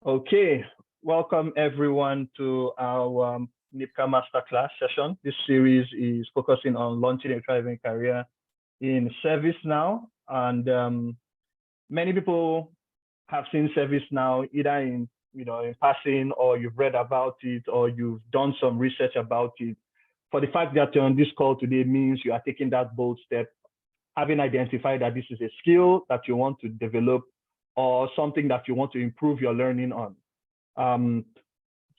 Okay, welcome everyone to our NIPCA Masterclass session. This series is focusing on launching a thriving career in ServiceNow, and many people have seen ServiceNow either in passing, or you've read about it, or you've done some research about it. For the fact that you're on this call today means you are taking that bold step, having identified that this is a skill that you want to develop or something that you want to improve your learning on.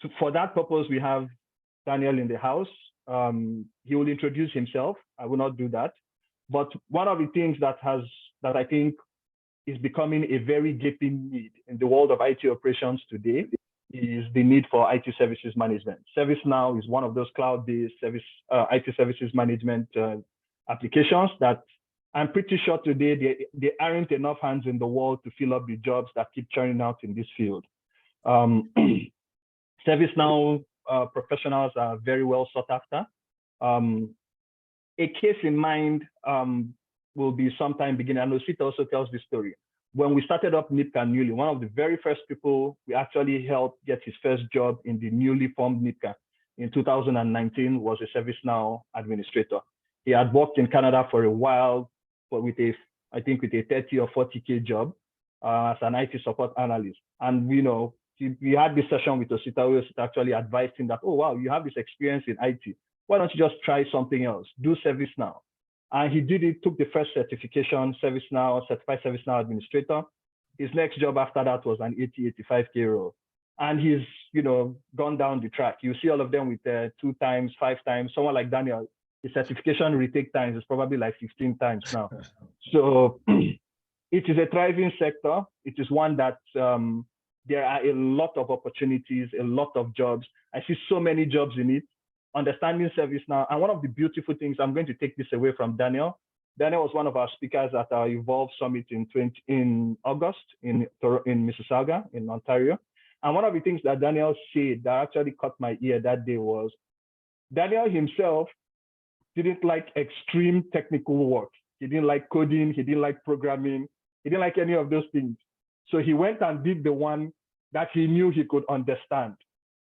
So for that purpose, we have Daniel in the house. He will introduce himself. I will not do that. But one of the things that I think is becoming a very gaping need in the world of IT operations today is the need for IT services management. ServiceNow is one of those cloud-based IT services management applications that I'm pretty sure today there aren't enough hands in the world to fill up the jobs that keep churning out in this field. ServiceNow professionals are very well sought after. A case in mind will be sometime beginning. And Osita also tells this story. When we started up NIPCA newly, one of the very first people we actually helped get his first job in the newly formed NIPCA in 2019 was a ServiceNow administrator. He had worked in Canada for a while, but I think with a 30 or 40K job as an IT support analyst. And we had this session with Osita, who was actually advised him that, oh, wow, you have this experience in IT. Why don't you just try something else? Do ServiceNow. And he did it, took the first certification, Certified ServiceNow Administrator. His next job after that was an 80, 85K role. And he's, gone down the track. You see all of them with 2 times, 5 times. Someone like Daniel, his certification retake times is probably like 15 times now. So it is a thriving sector. It is one that there are a lot of opportunities, a lot of jobs. I see so many jobs in it. Understanding ServiceNow. And one of the beautiful things, I'm going to take this away from Daniel. Daniel was one of our speakers at our Evolve Summit in August in Mississauga, in Ontario. And one of the things that Daniel said that actually caught my ear that day was Daniel himself didn't like extreme technical work. He didn't like coding. He didn't like programming. He didn't like any of those things. So he went and did the one that he knew he could understand,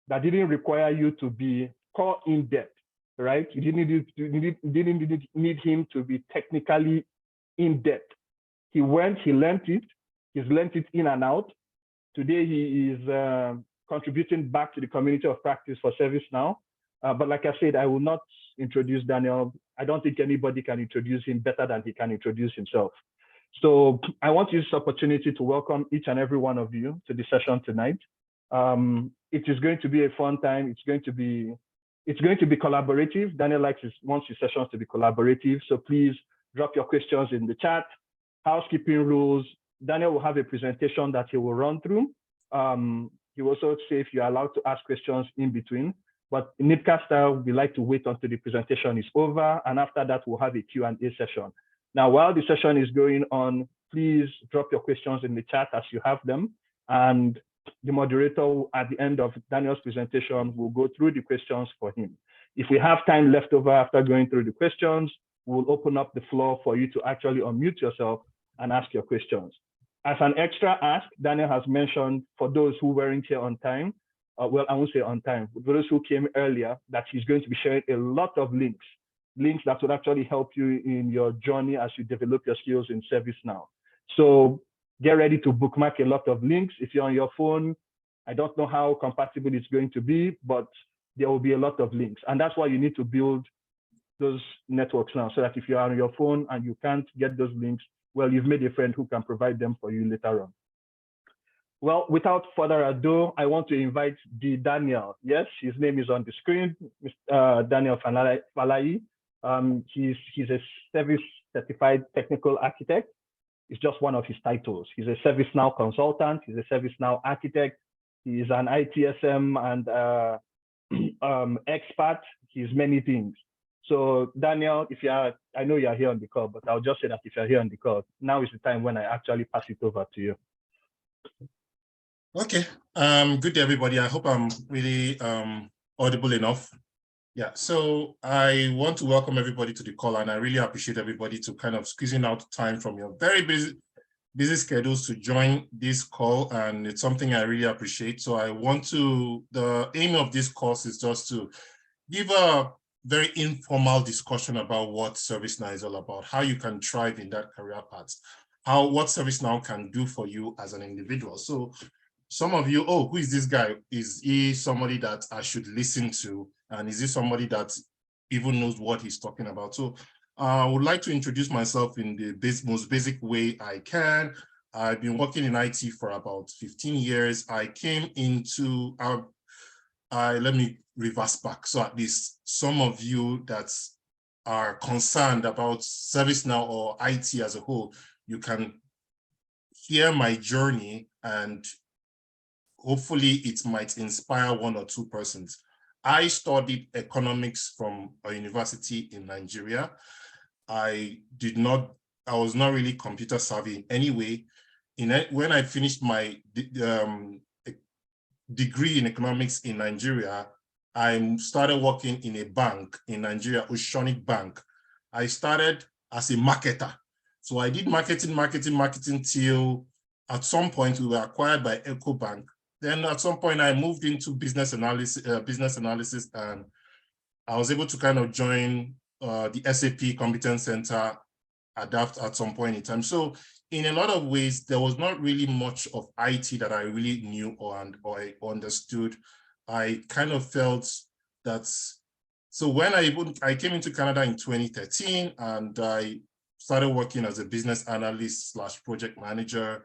that didn't require you to be core in depth, right? You didn't need him to be technically in depth. He went, he learned it. He's learned it in and out. Today, he is contributing back to the community of practice for ServiceNow. But like I said, I will not introduce Daniel. I don't think anybody can introduce him better than he can introduce himself. So I want to use this opportunity to welcome each and every one of you to the session tonight. It is going to be a fun time. It's going to be collaborative. Daniel wants his sessions to be collaborative. So please drop your questions in the chat. Housekeeping rules. Daniel will have a presentation that he will run through. He will also say if you're allowed to ask questions in between. But in NIPCA style, we like to wait until the presentation is over. And after that, we'll have a Q&A session. Now, while the session is going on, please drop your questions in the chat as you have them. And the moderator, at the end of Daniel's presentation, will go through the questions for him. If we have time left over after going through the questions, we'll open up the floor for you to actually unmute yourself and ask your questions. As an extra ask, Daniel has mentioned for those who weren't here on time, well, I won't say on time, but for those who came earlier, that he's going to be sharing a lot of links that will actually help you in your journey as you develop your skills in ServiceNow. So get ready to bookmark a lot of links. If you're on your phone, I don't know how compatible it's going to be, but there will be a lot of links. And that's why you need to build those networks now, so that if you're on your phone and you can't get those links, well, you've made a friend who can provide them for you later on. Well, without further ado, I want to invite Daniel. Yes, his name is on the screen, Daniel Falai. He's a service certified technical architect. It's just one of his titles. He's a ServiceNow consultant. He's a ServiceNow architect. He is an ITSM and expert. He's many things. So Daniel, I know you're here on the call, but I'll just say that if you're here on the call, now is the time when I actually pass it over to you. Okay. Good day, everybody. I hope I'm really audible enough. Yeah, so I want to welcome everybody to the call, and I really appreciate everybody to kind of squeezing out time from your very busy schedules to join this call, and it's something I really appreciate. So the aim of this course is just to give a very informal discussion about what ServiceNow is all about, how you can thrive in that career path, what ServiceNow can do for you as an individual. So some of you, oh, who is this guy? Is he somebody that I should listen to? And is he somebody that even knows what he's talking about? So I would like to introduce myself in the most basic way I can. I've been working in IT for about 15 years. I came into let me reverse back. So at least some of you that are concerned about ServiceNow or IT as a whole, you can hear my journey, and hopefully it might inspire one or two persons. I studied economics from a university in Nigeria. I was not really computer savvy in any way. When I finished my degree in economics in Nigeria, I started working in a bank in Nigeria, Oceanic Bank. I started as a marketer. So I did marketing till at some point we were acquired by EcoBank. Then at some point I moved into business analysis, and I was able to kind of join the SAP Competence Center, adapt at some point in time. So in a lot of ways, there was not really much of IT that I really knew or I understood. I kind of felt that, so when I came into Canada in 2013, and I started working as a business analyst / project manager.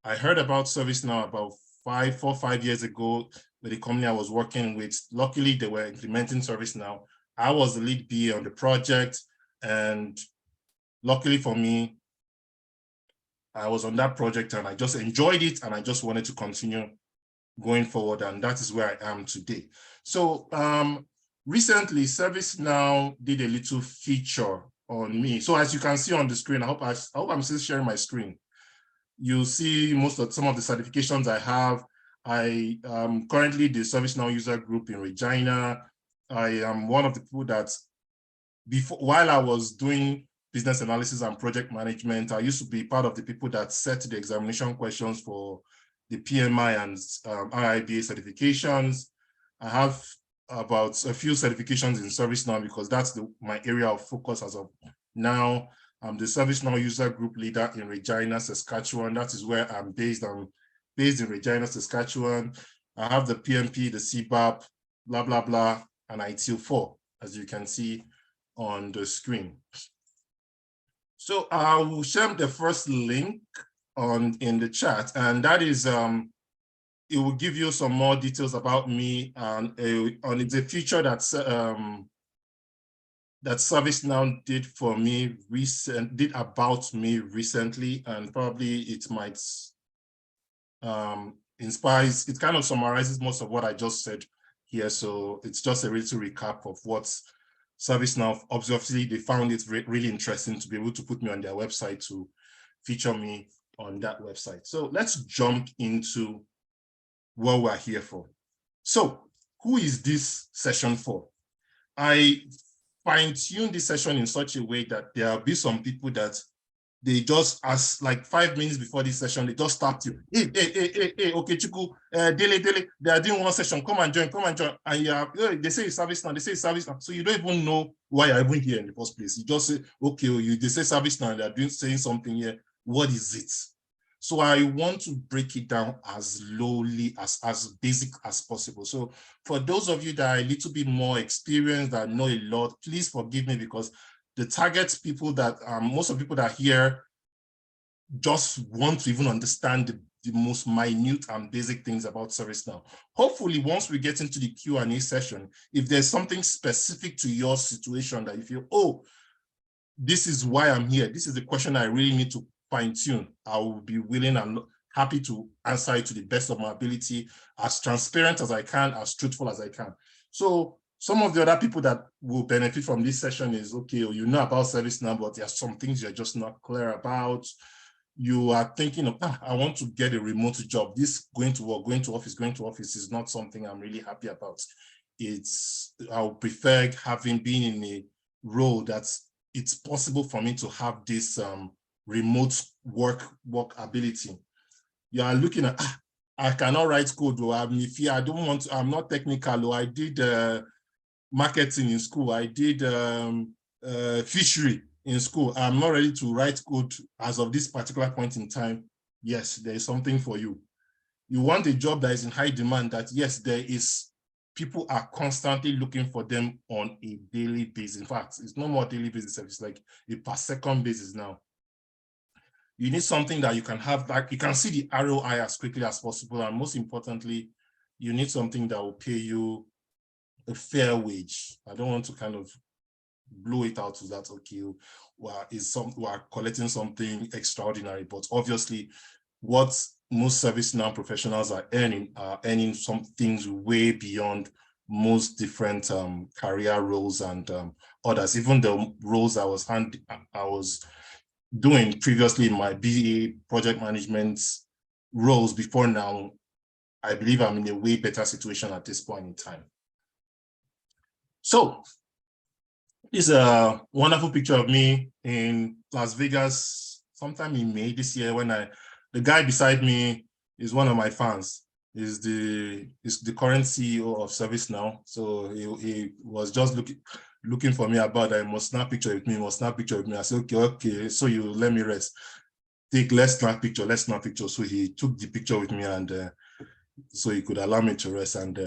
I heard about ServiceNow about 4 or 5 years ago with the company I was working with. Luckily, they were implementing ServiceNow. I was the lead BA on the project, and luckily for me, I was on that project and I just enjoyed it, and I just wanted to continue going forward, and that is where I am today. So recently, ServiceNow did a little feature on me. So as you can see on the screen, I hope I'm still sharing my screen. You'll see some of the certifications I have. I am currently the ServiceNow user group in Regina. I am one of the people that, while I was doing business analysis and project management, I used to be part of the people that set the examination questions for the PMI and RIBA certifications. I have about a few certifications in ServiceNow because that's my area of focus as of now. I'm the ServiceNow user group leader in Regina, Saskatchewan. That is where I'm based. I'm based in Regina, Saskatchewan. I have the PMP, the CBAP, blah, blah, blah, and ITIL 4, as you can see on the screen. So I will share the first link in the chat, and that is, it will give you some more details about me, and it's a feature that's that ServiceNow did for me about me recently, and probably it might inspire. It kind of summarizes most of what I just said here. So it's just a little recap of what's ServiceNow. Obviously, they found it really interesting to be able to put me on their website to feature me on that website. So let's jump into what we're here for. So who is this session for? I fine-tune this session in such a way that there will be some people that they just, as like 5 minutes before this session, they just start you. Hey, okay, Chuku, Dele, they are doing one session. Come and join. And they say it's ServiceNow. They say it's ServiceNow. So you don't even know why you're even here in the first place. You just say, okay, they say ServiceNow. They're saying something here. What is it? So I want to break it down as lowly, as basic as possible. So for those of you that are a little bit more experienced, that know a lot, please forgive me, because the target people that, most of the people that are here just want to even understand the most minute and basic things about ServiceNow. Hopefully, once we get into the Q&A session, if there's something specific to your situation that you feel, oh, this is why I'm here, this is the question I really need to fine-tune, I will be willing and happy to answer it to the best of my ability, as transparent as I can, as truthful as I can. So some of the other people that will benefit from this session is, okay, you know about ServiceNow, but there are some things you're just not clear about. You are thinking of, I want to get a remote job. This going to work, going to office is not something I'm really happy about. I would prefer been in a role that's, it's possible for me to have this remote work ability. You are looking at, I cannot write code, or I don't want to, I'm not technical, or I did marketing in school, I did fishery in school, I'm not ready to write code as of this particular point in time. Yes, there is something for you. You want a job that is in high demand, that yes, there is, people are constantly looking for them on a daily basis. In fact, it's no more daily basis, it's like a per second basis now. You need something that you can have, like you can see the ROI as quickly as possible. And most importantly, you need something that will pay you a fair wage. I don't want to kind of blow it out to that, okay, we are collecting something extraordinary, but obviously what most ServiceNow professionals are earning some things way beyond most different career roles and others. Even the roles I was doing previously in my BA project management roles before now, I believe I'm in a way better situation at this point in time. So this is a wonderful picture of me in Las Vegas sometime in May this year, when the guy beside me is one of my fans. Is the current CEO of ServiceNow. So he was just looking for me about that. He must snap picture with me, must snap picture with me. I said, okay, so you let me rest. Let's snap picture. So he took the picture with me, and so he could allow me to rest, and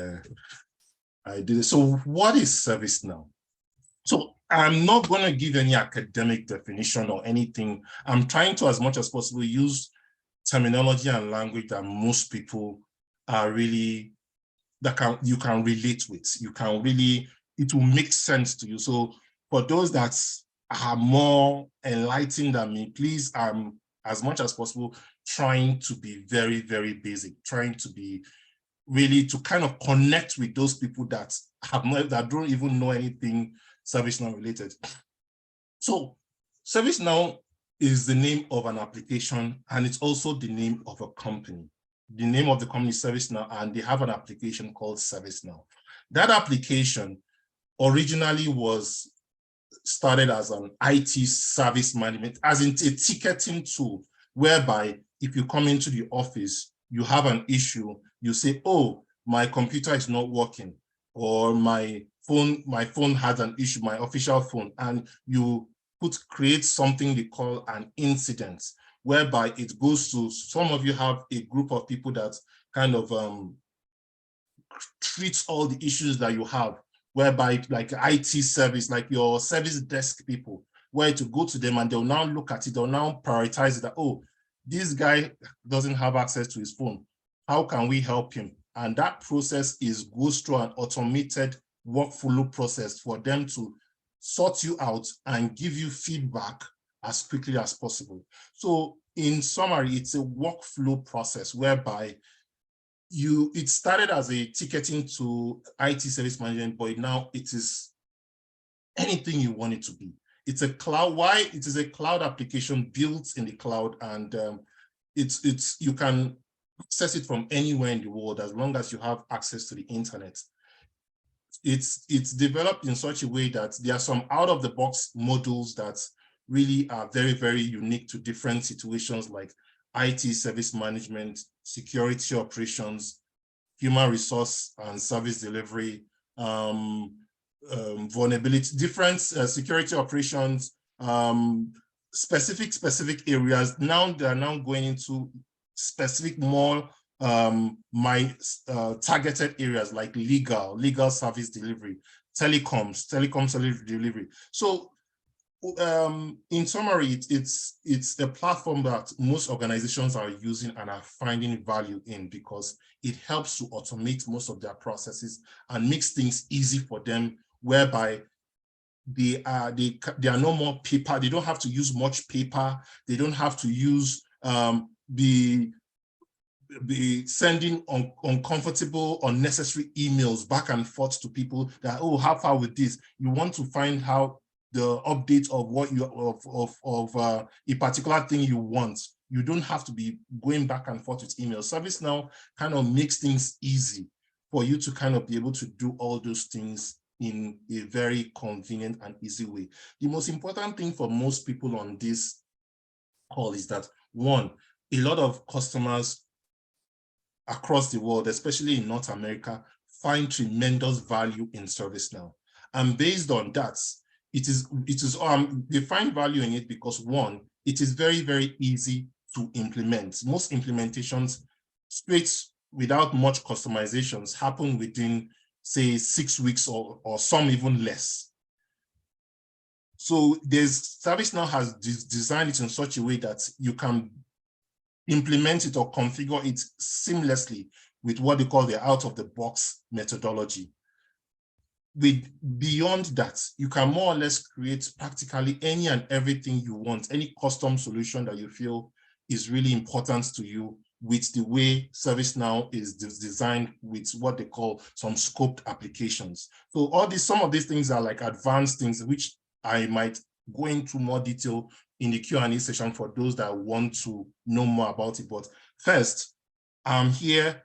I did it. So what is ServiceNow? So I'm not going to give any academic definition or anything. I'm trying to, as much as possible, use terminology and language that most people are really, you can relate with. You can really, it will make sense to you. So for those that are more enlightened than me, please, as much as possible, trying to be very, very basic, trying to be really to kind of connect with those people that don't even know anything ServiceNow related. So ServiceNow is the name of an application, and it's also the name of a company. The name of the company is ServiceNow, and they have an application called ServiceNow. That application originally was started as an IT service management, as in a ticketing tool, whereby if you come into the office, you have an issue, you say, oh, my computer is not working, or my phone has an issue, my official phone, and you create something they call an incident, whereby it goes to, some of you have a group of people that kind of treats all the issues that you have, whereby like IT service, like your service desk people, where to go to them and they'll now look at it, they'll now prioritize it, that, oh, this guy doesn't have access to his phone. How can we help him? And that process goes through an automated workflow process for them to sort you out and give you feedback as quickly as possible. So in summary, it's a workflow process whereby it started as a ticketing to IT service management, but now it is anything you want it to be. It's a cloud. Why? It is a cloud application built in the cloud, and you can access it from anywhere in the world as long as you have access to the internet. It's developed in such a way that there are some out-of-the-box modules that really are very, very unique to different situations, like IT service management, security operations, human resource and service delivery, vulnerability, different security operations, specific areas. Now they are now going into specific more targeted areas like legal service delivery, telecom service delivery. So in summary, it's a platform that most organizations are using and are finding value in, because it helps to automate most of their processes and makes things easy for them, whereby they are no more paper. They don't have to use much paper. They don't have to use be sending uncomfortable, unnecessary emails back and forth to people that, oh, how far with this? You want to find how the update of what you a particular thing you want. You don't have to be going back and forth with emails. ServiceNow kind of makes things easy for you to kind of be able to do all those things in a very convenient and easy way. The most important thing for most people on this call is that, one, a lot of customers across the world, especially in North America, find tremendous value in ServiceNow. And based on that, they find value in it because, one, it is very, very easy to implement. Most implementations, straight without much customizations, happen within, say, 6 weeks or some even less. So ServiceNow has designed it in such a way that you can implement it or configure it seamlessly with what they call the out-of-the-box methodology. Beyond that, you can more or less create practically any and everything you want, any custom solution that you feel is really important to you with the way ServiceNow is designed with what they call some scoped applications. So some of these things are like advanced things, which I might go into more detail in the Q&A session for those that want to know more about it. But first, I'm here.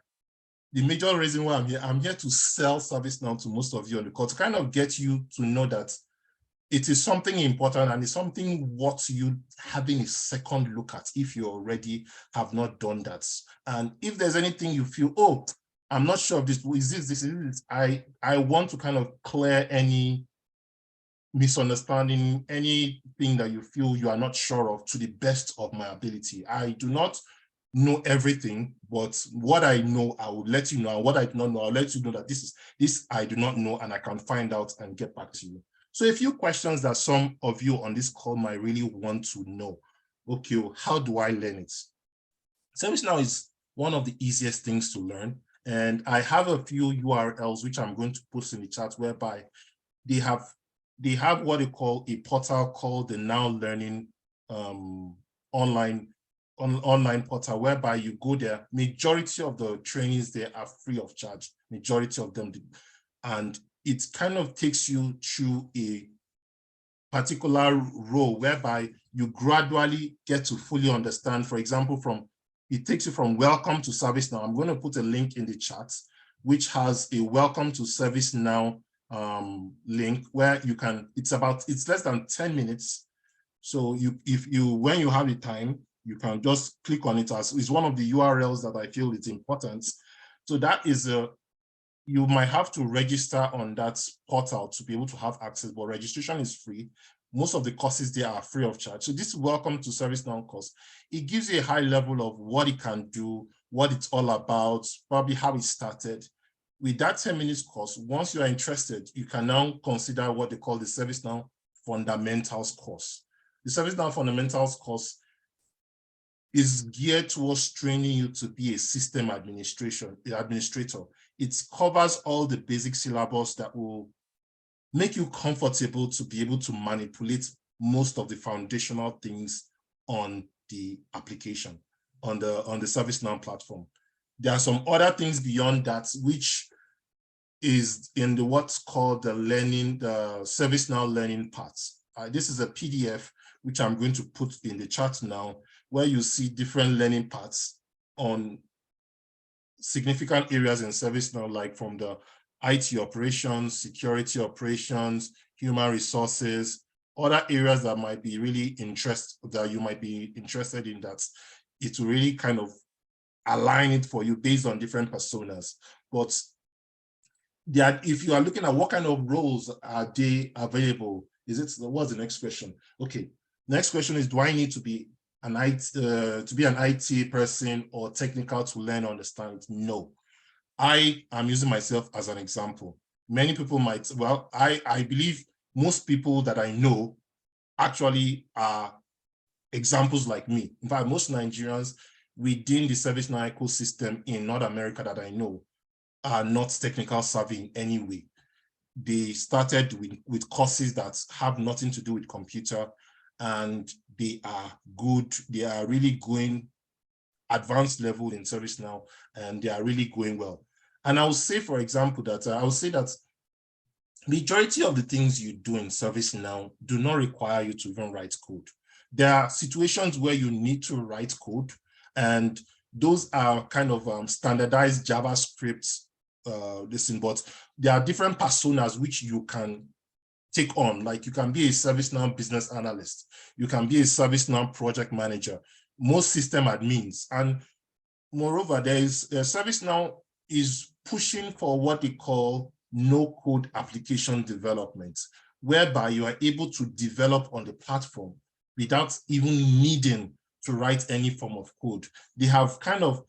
The major reason why I'm here to sell ServiceNow to most of you on the call, to kind of get you to know that it is something important and it's something worth you having a second look at if you already have not done that. And if there's anything you feel, oh, I'm not sure of this, is this, I want to kind of clear any misunderstanding, anything that you feel you are not sure of, to the best of my ability. I do not know everything, but what I know, I will let you know. And what I do not know, I'll let you know that this I do not know, and I can find out and get back to you. So a few questions that some of you on this call might really want to know. Okay, how do I learn it? ServiceNow is one of the easiest things to learn. And I have a few URLs which I'm going to post in the chat, whereby they have what they call a portal called the Now Learning online portal, whereby you go there. Majority of the trainings there are free of charge, majority of them. And it kind of takes you through a particular role whereby you gradually get to fully understand. For example, it takes you from welcome to ServiceNow. I'm going to put a link in the chat, which has a welcome to ServiceNow link where you can, it's less than 10 minutes. So when you have the time, you can just click on it, as it's one of the URLs that I feel is important. So that is you might have to register on that portal to be able to have access, but registration is free. Most of the courses there are free of charge. So this Welcome to ServiceNow course, it gives you a high level of what it can do, what it's all about, probably how it started. With that 10 minutes course, once you are interested, you can now consider what they call the ServiceNow Fundamentals course. The ServiceNow Fundamentals course is geared towards training you to be a system administrator. It covers all the basic syllabus that will make you comfortable to be able to manipulate most of the foundational things on the application, on the ServiceNow platform. There are some other things beyond that, which is in what's called the ServiceNow learning parts. This is a PDF, which I'm going to put in the chat now, where you see different learning parts on significant areas in ServiceNow, like from the IT operations, security operations, human resources, other areas that might be really you might be interested in, that it will really kind of align it for you based on different personas. But if you are looking at what kind of roles are they available, what's the next question? Okay, next question is, do I need to be an IT person or technical to learn or understand it? No. I am using myself as an example. Many people might, well, I believe most people that I know actually are examples like me. In fact, most Nigerians within the ServiceNow ecosystem in North America that I know are not technical savvy in any way. They started with courses that have nothing to do with computer, and they are good. They are really going advanced level in ServiceNow, and they are really going well. And I will say, for example, that majority of the things you do in ServiceNow do not require you to even write code. There are situations where you need to write code, and those are kind of standardized JavaScript but there are different personas which you can take on. Like you can be a ServiceNow business analyst, you can be a ServiceNow project manager, most system admins. And moreover, there is ServiceNow is pushing for what they call no-code application development, whereby you are able to develop on the platform without even needing to write any form of code. They have kind of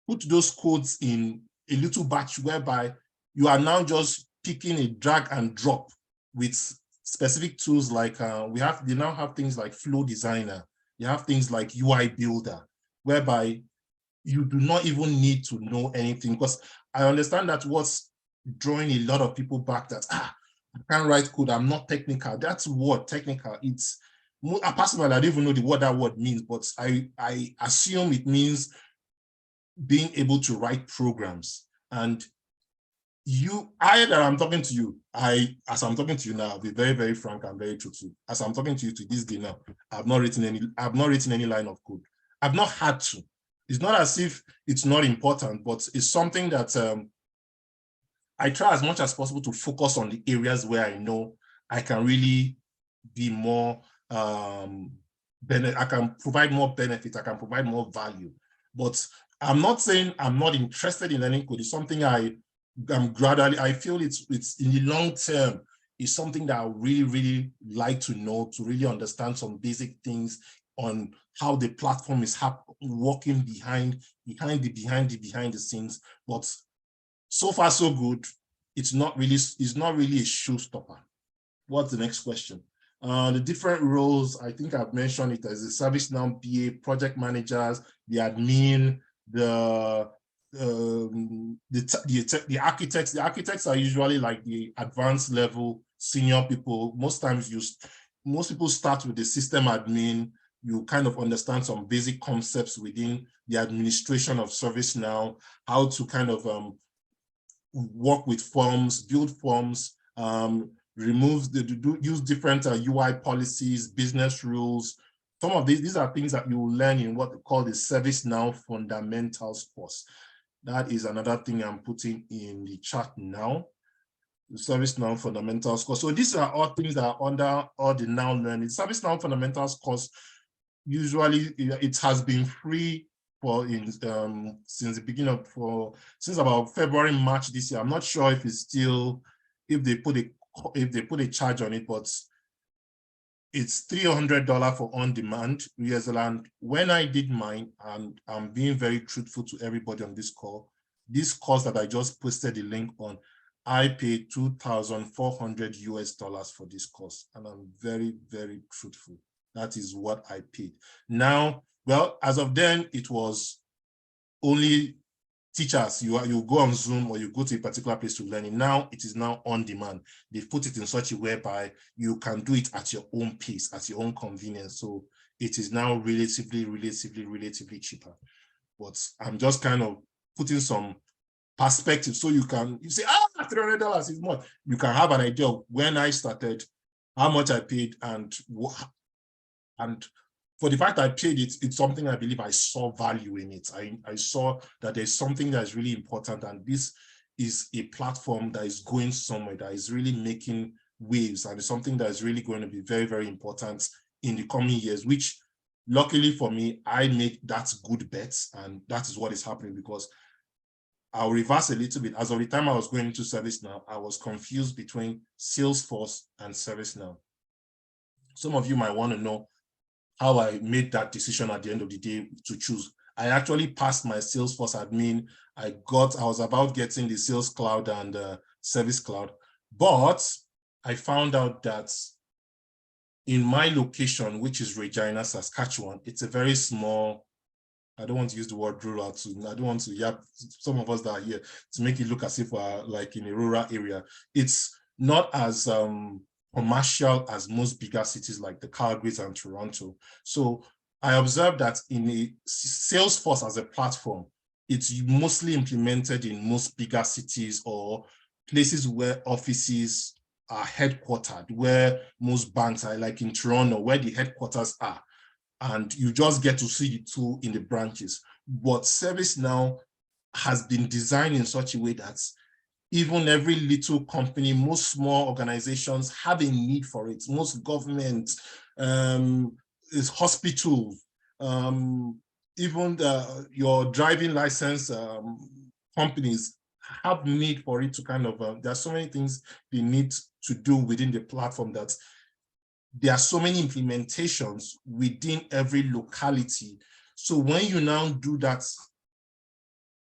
put those codes in a little batch whereby you are now just picking a drag and drop with specific tools like they now have things like Flow Designer, you have things like UI Builder, whereby you do not even need to know anything. Because I understand that what's drawing a lot of people back, that I can't write code, I'm not technical. That's what technical. It's personally, I don't even know what that word means, but I assume it means being able to write programs. And I'm talking to you, as I'm talking to you now, I'll be very, very frank and very truthful. As I'm talking to you to this day now, I've not written any line of code. I've not had to. It's not as if it's not important, but it's something that I try as much as possible to focus on the areas where I know I can really be more, I can provide more benefit, I can provide more value. But I'm not saying I'm not interested in learning code. It's something I feel it's in the long term, it's something that I really, really like to know, to really understand some basic things on how the platform is working behind the scenes. But so far so good. It's not really a showstopper. What's the next question? The different roles, I think I've mentioned it as the ServiceNow BA, project managers, the admin, the architects. The architects are usually like the advanced level senior people. Most people start with the system admin. You kind of understand some basic concepts within the administration of ServiceNow, how to kind of work with forms, build forms, use different UI policies, business rules. Some of these are things that you will learn in what they call the ServiceNow Fundamentals course. That is another thing I'm putting in the chat now. The ServiceNow Fundamentals course. So these are all things that are under all the now learning. ServiceNow Fundamentals course, usually it has been free since the beginning of since about February, March this year. I'm not sure if it's still, if they put a charge on it, but it's $300 for on demand. And when I did mine, and I'm being very truthful to everybody on this call, this course that I just posted the link on, I paid $2,400 US for this course, and I'm very, very truthful. That is what I paid. Now, well, as of then, it was only teachers. You go on Zoom or you go to a particular place to learn it. Now it is now on demand. They've put it in such a way whereby you can do it at your own pace, at your own convenience. So it is now relatively cheaper. But I'm just kind of putting some perspective so you say, $300 is more. You can have an idea of when I started, how much I paid, and for the fact I paid it, it's something I believe I saw value in it. I saw that there's something that is really important, and this is a platform that is going somewhere, that is really making waves, and it's something that is really going to be very, very important in the coming years, which luckily for me, I made that good bets, and that is what is happening. Because I'll reverse a little bit. As of the time I was going into ServiceNow, I was confused between Salesforce and ServiceNow. Some of you might want to know how I made that decision at the end of the day to choose. I actually passed my Salesforce admin. I was about getting the Sales Cloud and Service Cloud, but I found out that in my location, which is Regina, Saskatchewan, it's a very small, I don't want to use the word rural, I don't want to yap some of us that are here to make it look as if we're like in a rural area. It's not as commercial as most bigger cities like the Calgarys and Toronto. So I observed that in a Salesforce as a platform, it's mostly implemented in most bigger cities or places where offices are headquartered, where most banks are, like in Toronto, where the headquarters are. And you just get to see the tool in the branches. But ServiceNow has been designed in such a way that even every little company, most small organizations have a need for it. Most governments, is hospitals, even your driving license companies have need for it to kind of, there are so many things they need to do within the platform that there are so many implementations within every locality. So when you now do that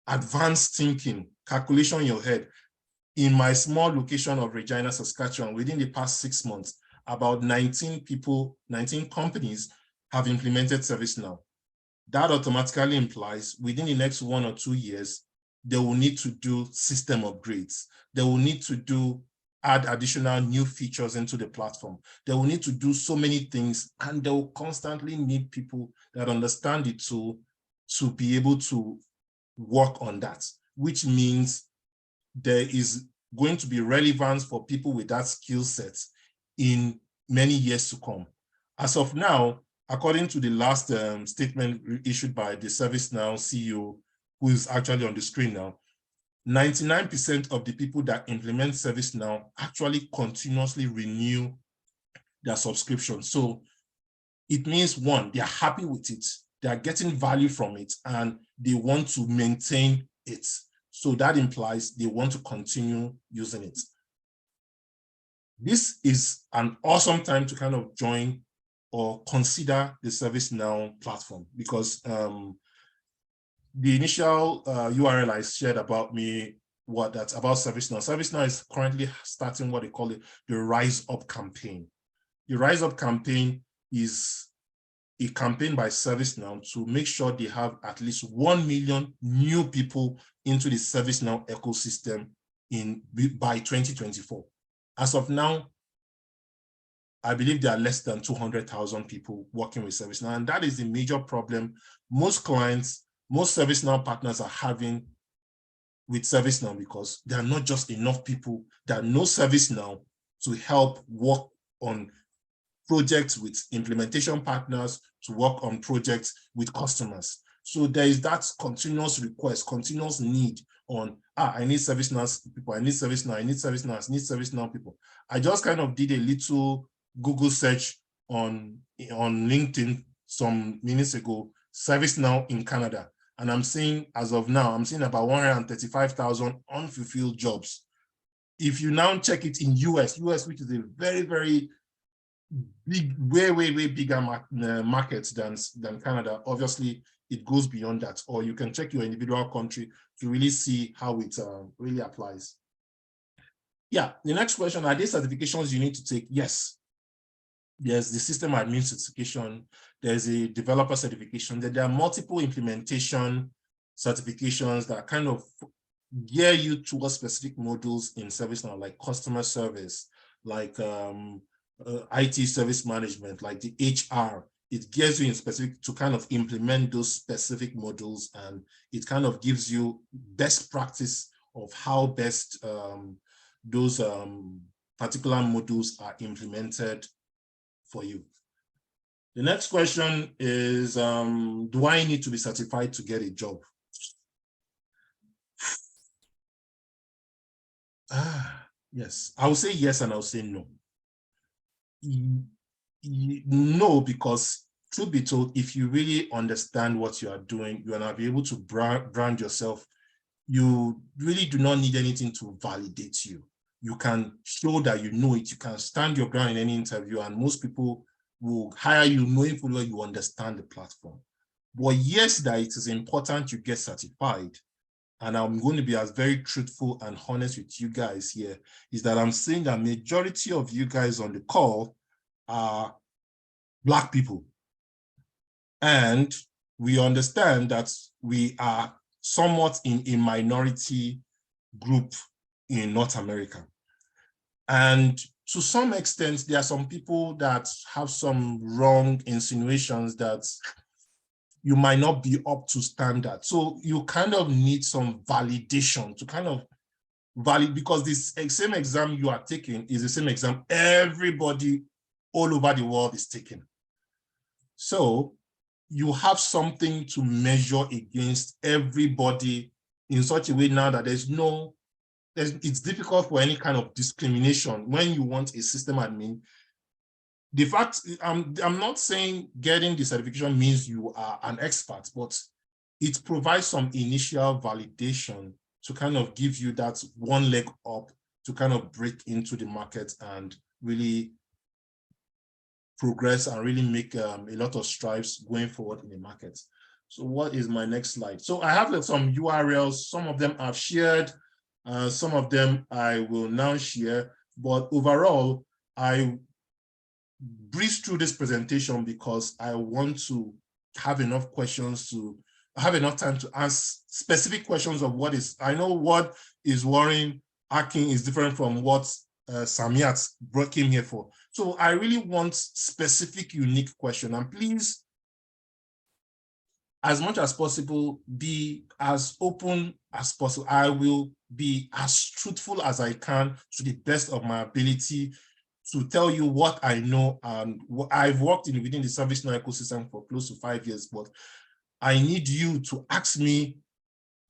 advanced thinking, calculation in your head, in my small location of Regina, Saskatchewan, within the past 6 months, about 19 people, 19 companies have implemented ServiceNow. That automatically implies within the next 1 or 2 years, they will need to do system upgrades. They will need to add additional new features into the platform. They will need to do so many things, and they will constantly need people that understand the tool to be able to work on that, which means there is going to be relevance for people with that skill set in many years to come. As of now, according to the last statement issued by the ServiceNow CEO, who is actually on the screen now, 99% of the people that implement ServiceNow actually continuously renew their subscription. So it means, one, they're happy with it, they're getting value from it, and they want to maintain it. So that implies they want to continue using it. This is an awesome time to kind of join or consider the ServiceNow platform, because the initial URL I shared about me, that's about ServiceNow. ServiceNow is currently starting what they call it, the Rise Up campaign. The Rise Up campaign is a campaign by ServiceNow to make sure they have at least 1 million new people into the ServiceNow ecosystem by 2024. As of now, I believe there are less than 200,000 people working with ServiceNow, and that is the major problem most clients, most ServiceNow partners are having with ServiceNow, because there are not just enough people that know ServiceNow to help work on projects with implementation partners, to work on projects with customers. So there is that continuous request, continuous need on, I need ServiceNow people, I need ServiceNow, I need ServiceNow, I need ServiceNow people. I just kind of did a little Google search on LinkedIn some minutes ago, ServiceNow in Canada. And I'm seeing, as of now, I'm seeing about 135,000 unfulfilled jobs. If you now check it in US, which is a very, very big, way bigger market than Canada, obviously it goes beyond that. Or you can check your individual country to really see how it really applies. Yeah, the next question, are there certifications you need to take? Yes. There's the system admin certification, there's a developer certification, there are multiple implementation certifications that kind of gear you towards specific modules in ServiceNow, like customer service, like IT service management, like the HR. It gears you in specific to kind of implement those specific modules, and it kind of gives you best practice of how best those particular modules are implemented for you. The next question is, do I need to be certified to get a job? Yes, I will say yes and I'll say no. No, because truth be told, if you really understand what you are doing, you are not be able to brand yourself. You really do not need anything to validate you. You can show that you know it. You can stand your ground in any interview, and most people will hire you knowing fully well you understand the platform. But yes, that it is important you get certified. And I'm going to be as very truthful and honest with you guys here, is that I'm saying that majority of you guys on the call are Black people. And we understand that we are somewhat in a minority group in North America. And to some extent, there are some people that have some wrong insinuations that you might not be up to standard. So you kind of need some validation to kind of validate, because this same exam you are taking is the same exam everybody all over the world is taking. So you have something to measure against everybody in such a way now that there's no it's difficult for any kind of discrimination when you want a system admin. The fact, I'm not saying getting the certification means you are an expert, but it provides some initial validation to kind of give you that one leg up to kind of break into the market and really progress and really make a lot of strides going forward in the market. So what is my next slide? So I have some URLs, some of them I've shared, some of them I will now share, but overall, I breeze through this presentation because I want to have enough questions to have enough time to ask specific questions of what is, I know what is worrying Akin is different from what Samiat came here for. So I really want specific, unique question, and please, as much as possible, be as open as possible. I will be as truthful as I can to the best of my ability to tell you what I know. And I've worked within the ServiceNow ecosystem for close to 5 years, but I need you to ask me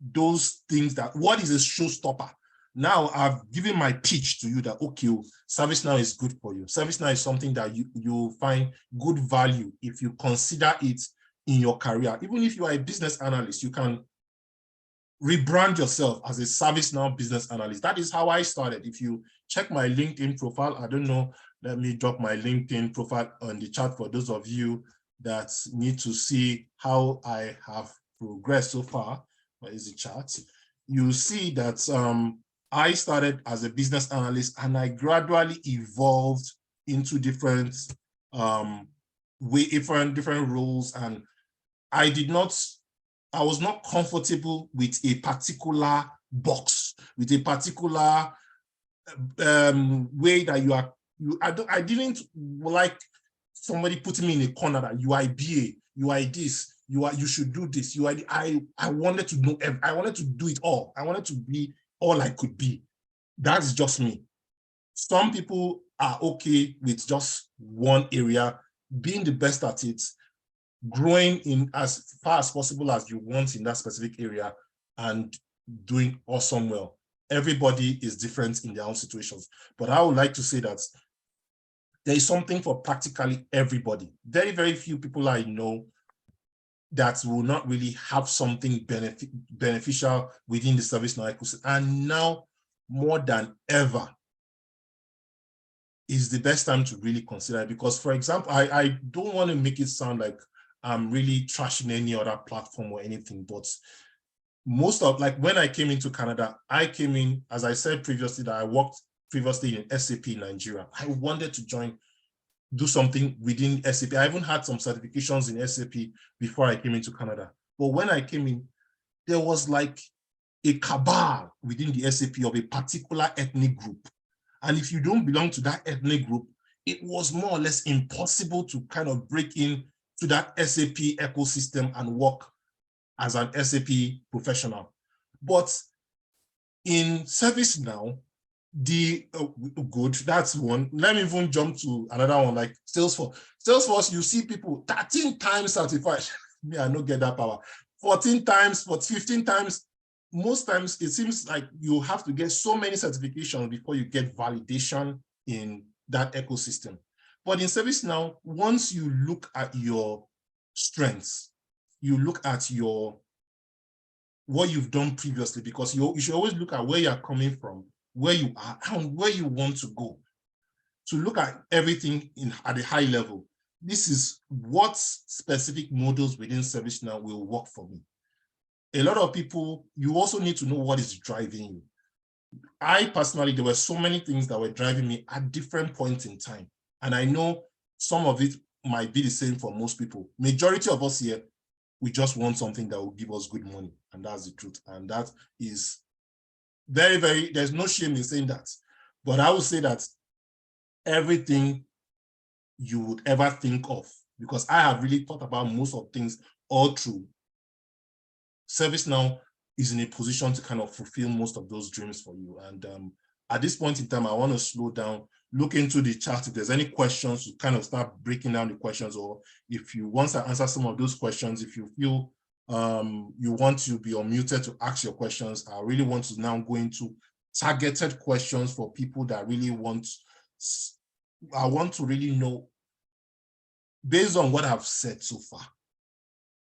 those things that, what is a showstopper? Now I've given my pitch to you that, okay, ServiceNow is good for you. ServiceNow is something that you'll find good value if you consider it in your career. Even if you are a business analyst, you can rebrand yourself as a ServiceNow business analyst. That is how I started. If you check my LinkedIn profile, I don't know, let me drop my LinkedIn profile on the chat for those of you that need to see how I have progressed so far. Where is the chat? You see that I started as a business analyst and I gradually evolved into different different roles, and I was not comfortable with a particular box, with a particular way that I didn't like somebody putting me in a corner that you are BA, you are this, you should do this, I wanted to know, I wanted to do it all. I wanted to be all I could be. That's just me. Some people are okay with just one area, being the best at it, growing in as far as possible as you want in that specific area, and doing awesome well. Everybody is different in their own situations. But I would like to say that there is something for practically everybody. Very, very few people I know that will not really have something beneficial within the ServiceNow ecosystem. And now, more than ever, is the best time to really consider it. Because, for example, I don't want to make it sound like I'm really trashing any other platform or anything, but most of, like when I came into Canada, I came in, as I said previously, that I worked previously in SAP in Nigeria. I wanted to do something within SAP. I even had some certifications in SAP before I came into Canada. But when I came in, there was like a cabal within the SAP of a particular ethnic group. And if you don't belong to that ethnic group, it was more or less impossible to kind of break in to that SAP ecosystem and work as an SAP professional. But in ServiceNow, good, that's one. Let me even jump to another one, like Salesforce. Salesforce, you see people 13 times certified. Me, I don't get that power. 14 times, but 15 times. Most times, it seems like you have to get so many certifications before you get validation in that ecosystem. But in ServiceNow, once you look at your strengths, you look at what you've done previously, because you should always look at where you're coming from, where you are, and where you want to go. To look at everything at a high level, this is what specific models within ServiceNow will work for me. A lot of people, you also need to know what is driving you. I personally, there were so many things that were driving me at different points in time. And I know some of it might be the same for most people. Majority of us here, we just want something that will give us good money. And that's the truth. And that is very, very, there's no shame in saying that. But I would say that everything you would ever think of, because I have really thought about most of things all through, ServiceNow is in a position to kind of fulfill most of those dreams for you. And at this point in time, I want to slow down, look into the chat. If there's any questions, to kind of start breaking down the questions, or if you want to answer some of those questions, if you feel you want to be unmuted to ask your questions, I really want to now go into targeted questions for people that really I want to really know, based on what I've said so far,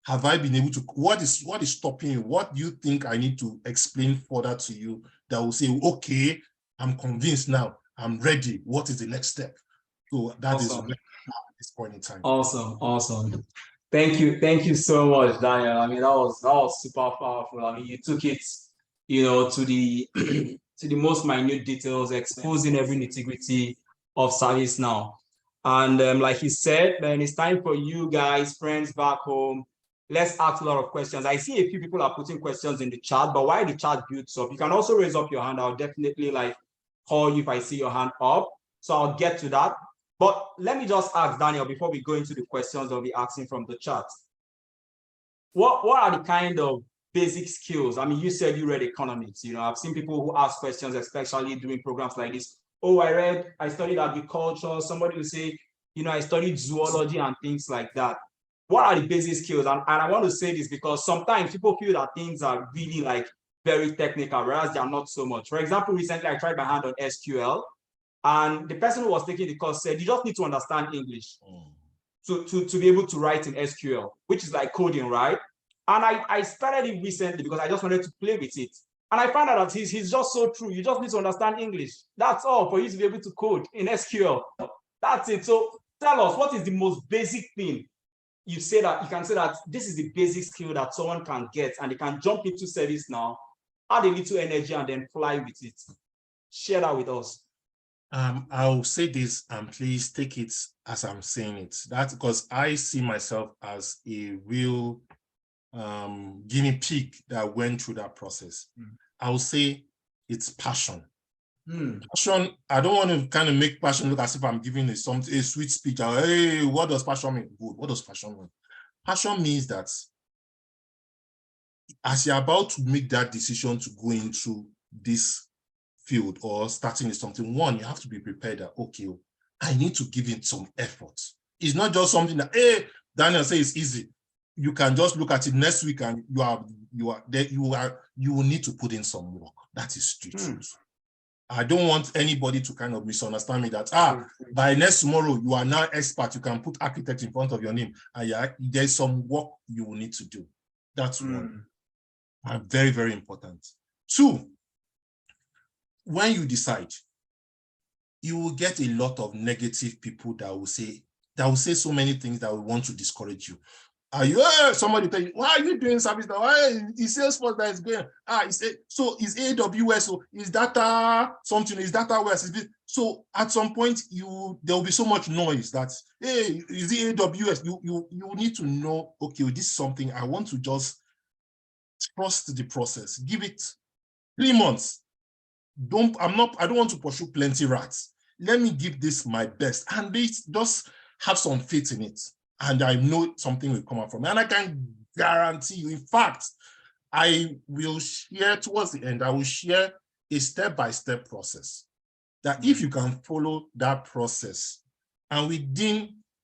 have I been able to, what is stopping you? What do you think I need to explain further to you that will say, okay, I'm convinced now, I'm ready. What is the next step? So that is Awesome. at this point in time. Awesome. Thank you so much, Daniel. I mean, that was super powerful. I mean, you took it, to the to the most minute details, exposing every nitty-gritty of ServiceNow. And like he said, then it's time for you guys, friends back home. Let's ask a lot of questions. I see a few people are putting questions in the chat, but while the chat builds up, you can also raise up your hand. I'll definitely call you if I see your hand up. So I'll get to that. But let me just ask Daniel before we go into the questions I'll be asking from the chat. What are the kind of basic skills? I mean, you said you read economics. I've seen people who ask questions, especially doing programs like this. Oh, I studied agriculture. Somebody will say, I studied zoology and things like that. What are the basic skills? And I want to say this because sometimes people feel that things are really very technical, whereas they are not so much. For example, recently I tried my hand on SQL. And the person who was taking the course said, you just need to understand English to be able to write in SQL, which is like coding, right? And I started it recently because I just wanted to play with it. And I found out that he's just so true. You just need to understand English. That's all for you to be able to code in SQL. That's it. So tell us, what is the most basic thing you can say that this is the basic skill that someone can get and they can jump into ServiceNow, add a little energy and then fly with it. Share that with us. I'll say this, and please take it as I'm saying it. That's because I see myself as a real guinea pig that went through that process. I'll say it's passion. Passion, I don't want to kind of make passion look as if I'm giving a sweet speech. Hey, what does passion mean? Good. What does passion mean? Passion means that as you're about to make that decision to go into this field or starting with something, one, you have to be prepared that, okay, I need to give it some effort. It's not just something that, hey, Daniel says it's easy. You can just look at it next week and you will need to put in some work. That is the truth. I don't want anybody to kind of misunderstand me that, by next tomorrow, you are now expert. You can put architect in front of your name. And there's some work you will need to do. That's one. Very, very important. Two, when you decide, you will get a lot of negative people that will say so many things that will want to discourage you. Somebody tell you, why are you doing service now? Why is Salesforce that is going? So is AWS, so is data something, is data where? So at some point there will be so much noise that, hey, is it AWS? You need to know, okay, this is something I want to just trust the process. Give it 3 months. I don't want to pursue plenty rats. Let me give this my best and just have some faith in it. And I know something will come out from it. And I can guarantee you, in fact, I will share towards the end, I will share a step-by-step process that if you can follow that process, and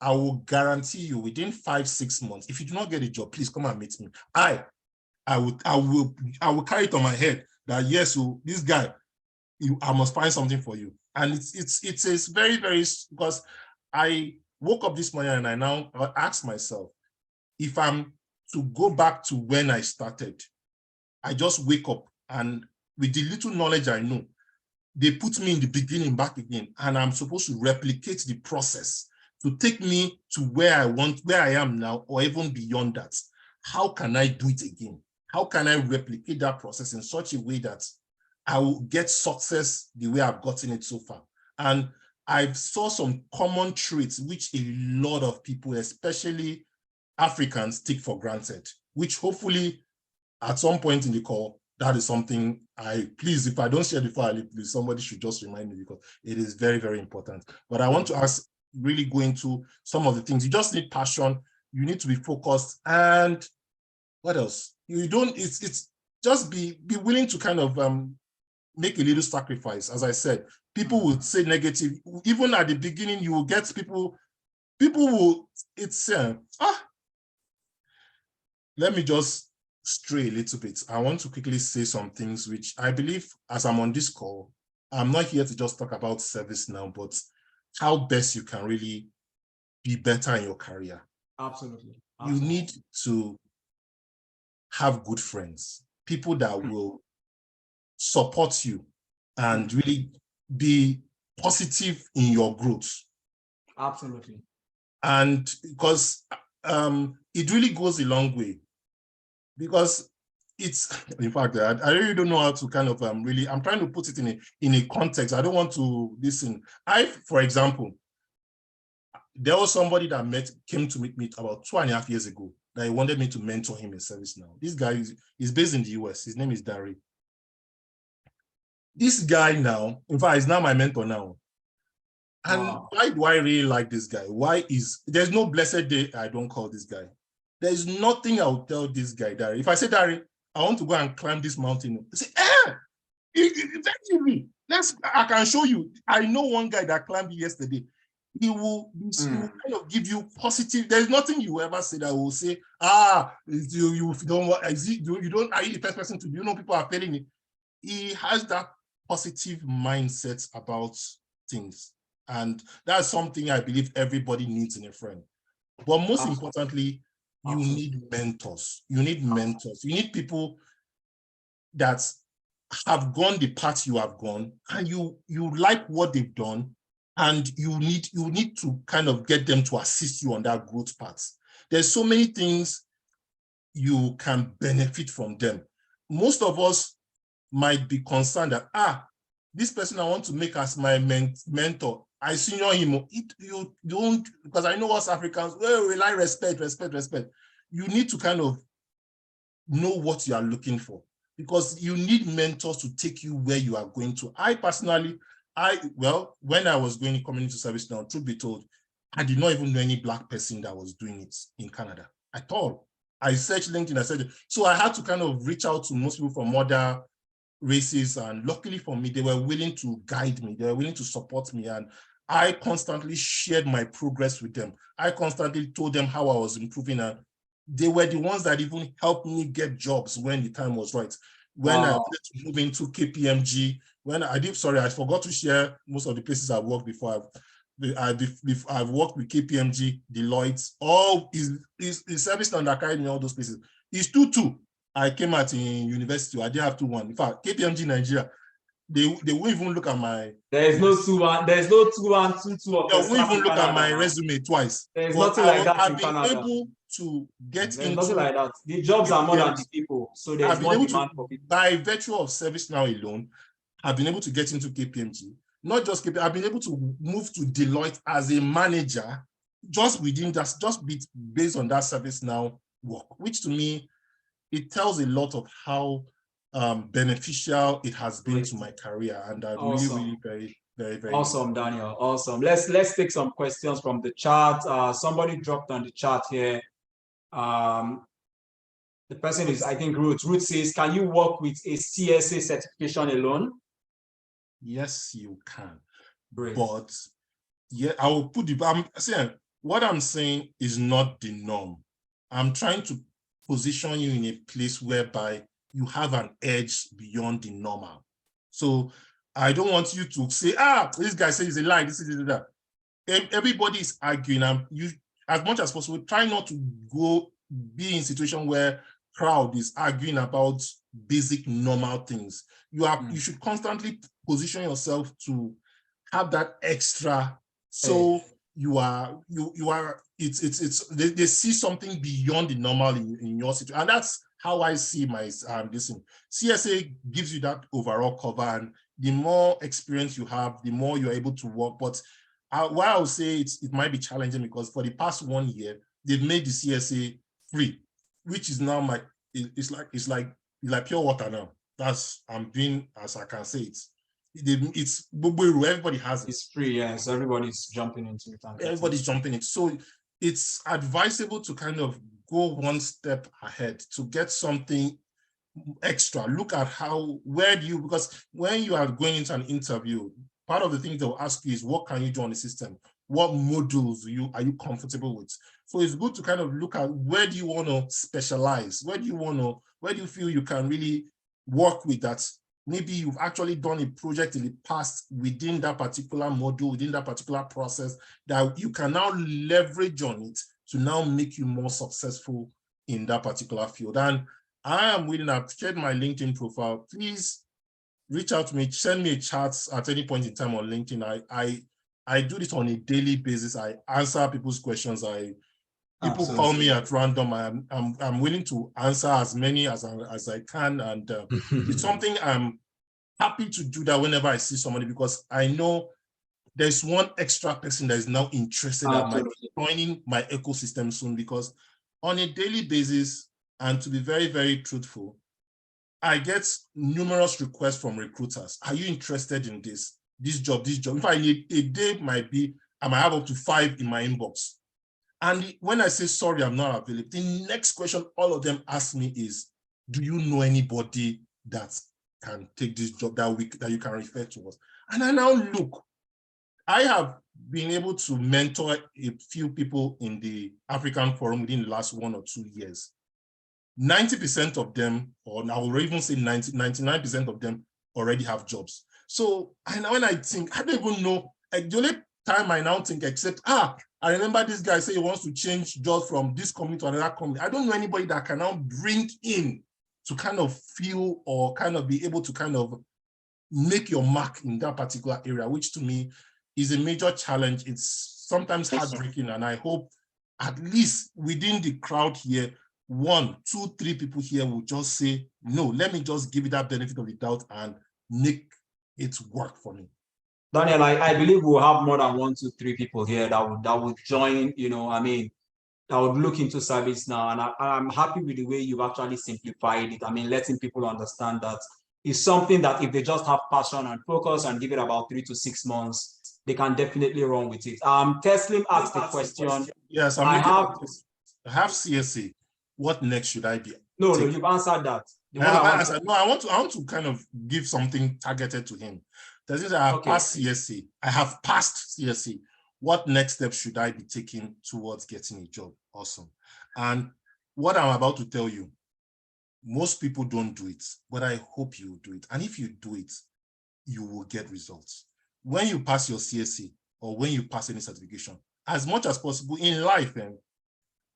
I will guarantee you within 5-6 months, if you do not get a job, please come and meet me. I will carry it on my head that, yes, so this guy, I must find something for you. And it's very, very, because I woke up this morning and I now ask myself, if I'm to go back to when I started, I just wake up and with the little knowledge I know, they put me in the beginning back again, and I'm supposed to replicate the process to take me to where I am now, or even beyond that. How can I do it again? How can I replicate that process in such a way that I will get success the way I've gotten it so far? And I saw some common traits which a lot of people, especially Africans, take for granted, which hopefully at some point in the call, that is something please, if I don't share before I leave, please, somebody should just remind me, because it is very, very important. But I want to really go into some of the things. You just need passion, you need to be focused, and what else? It's just be willing to kind of make a little sacrifice. As I said, people would say negative. Even at the beginning, you will get people will, let me just stray a little bit, I want to quickly say some things which I believe, as I'm on this call, I'm not here to just talk about ServiceNow, but how best you can really be better in your career. Absolutely. You need to have good friends, people that will support you and really be positive in your growth. Absolutely. And because it really goes a long way, because it's, in fact, I really don't know how to kind of really, I'm trying to put it in a context. I don't want to listen. For example, there was somebody that came to meet me about 2.5 years ago that he wanted me to mentor him in ServiceNow. This guy is based in the US. His name is Dari. This guy now, in fact, he's now my mentor now. And why do I really like this guy? There's no blessed day I don't call this guy. There's nothing I'll tell this guy, Dari. If I say, Dari, I want to go and climb this mountain, I say, effectively, I can show you. I know one guy that climbed yesterday. He will kind of give you positive. There's nothing you ever say that will say, you don't, are you the first person to, people are failing it. He has that positive mindset about things. And that's something I believe everybody needs in a friend. But most importantly, you need mentors. You need mentors. You need people that have gone the path you have gone, and you like what they've done, and you need to kind of get them to assist you on that growth path. There's so many things you can benefit from them. Most of us might be concerned that, this person I want to make as my mentor, I senior him. You don't, because I know us Africans, we like respect. You need to kind of know what you are looking for, because you need mentors to take you where you are going to. I personally, when I was going to community service now, truth be told, I did not even know any Black person that was doing it in Canada at all. I searched LinkedIn, so I had to kind of reach out to most people from other races, and luckily for me, they were willing to guide me, they were willing to support me, and I constantly shared my progress with them. I constantly told them how I was improving, and they were the ones that even helped me get jobs when the time was right. When I wanted to move into KPMG, I forgot to share most of the places I've worked before. I've worked with KPMG, Deloitte, all is ServiceNow that carried me all those places. It's 2-2. I came out in university, I didn't have 2-1. In fact, KPMG Nigeria, they won't even look at my. There's no 2-1. There's no 2-1, 2-2. They won't even look at my resume twice. There's nothing like that in Canada. I've been able to get into. There's nothing like that. The jobs are more than the people, so there's more demand for people. By virtue of ServiceNow alone, I've been able to get into KPMG. Not just KPMG, I've been able to move to Deloitte as a manager, just based on that ServiceNow work, which to me, it tells a lot of how beneficial it has been to my career, and I'm really very, very, very awesome, Daniel. Awesome. Let's take some questions from the chat. Somebody dropped on the chat here. The person is, I think, Ruth. Ruth says, "Can you work with a CSA certification alone?" Yes, you can. Great. But yeah, I will put what I'm saying is not the norm. I'm trying to position you in a place whereby you have an edge beyond the normal. So I don't want you to say, this guy says it's a lie, this is that. Everybody is arguing, and you, as much as possible, try not to be in a situation where crowd is arguing about basic normal things. You should constantly position yourself to have that extra, so they see something beyond the normal in your situation. And that's how I see my listen. CSA gives you that overall cover, and the more experience you have, the more you're able to work. But what I would say, it might be challenging, because for the past 1 year, they've made the CSA free, which is now it's like pure water now. I'm doing, as I can say it. It's everybody has it. It's free, yes. Everybody's jumping into it. Everybody's jumping into it. So it's advisable to kind of go one step ahead to get something extra. Look at because when you are going into an interview, part of the things they'll ask you is, what can you do on the system? What modules are you comfortable with? So it's good to kind of look at, where do you want to specialize? Where do you want to Where do you feel you can really work with that? Maybe you've actually done a project in the past within that particular module, within that particular process, that you can now leverage on it to now make you more successful in that particular field. And I am willing, I've shared my LinkedIn profile. Please reach out to me, send me a chat at any point in time on LinkedIn. I do this on a daily basis. I answer people's questions. People call me at random. I'm willing to answer as many as I can, and it's something I'm happy to do that whenever I see somebody, because I know there's one extra person that is now interested that might be joining my ecosystem soon. Because on a daily basis, and to be very, very truthful, I get numerous requests from recruiters. Are you interested in this job? In fact, a day might be, I might have up to 5 in my inbox. And when I say, sorry, I'm not available, the next question all of them ask me is, do you know anybody that can take this job that you can refer to us? And I now look, I have been able to mentor a few people in the African Forum within the last 1 or 2 years. 90% of them, or I will even say 99% of them already have jobs. So when I think, I don't even know, the only time I now think, except, I remember this guy say he wants to change jobs from this company to another company. I don't know anybody that can now bring in to kind of feel or kind of be able to kind of make your mark in that particular area, which to me is a major challenge. It's sometimes heartbreaking, and I hope at least within the crowd here, 1, 2, 3 people here will just say, no, let me just give it that benefit of the doubt and make it work for me. Daniel, I believe we'll have more than 1, 2, 3 people here that would join, that would look into ServiceNow. And I'm happy with the way you've actually simplified it. Letting people understand that it's something that if they just have passion and focus and give it about 3 to 6 months, they can definitely run with it. Teslim asked the question. Yes, I have CSA. What next should I be? No, you've answered that. I want to kind of give something targeted to him. I have passed CSA. I have passed CSA. What next steps should I be taking towards getting a job? Awesome. And what I'm about to tell you, most people don't do it, but I hope you do it. And if you do it, you will get results. When you pass your CSA or when you pass any certification, as much as possible in life, and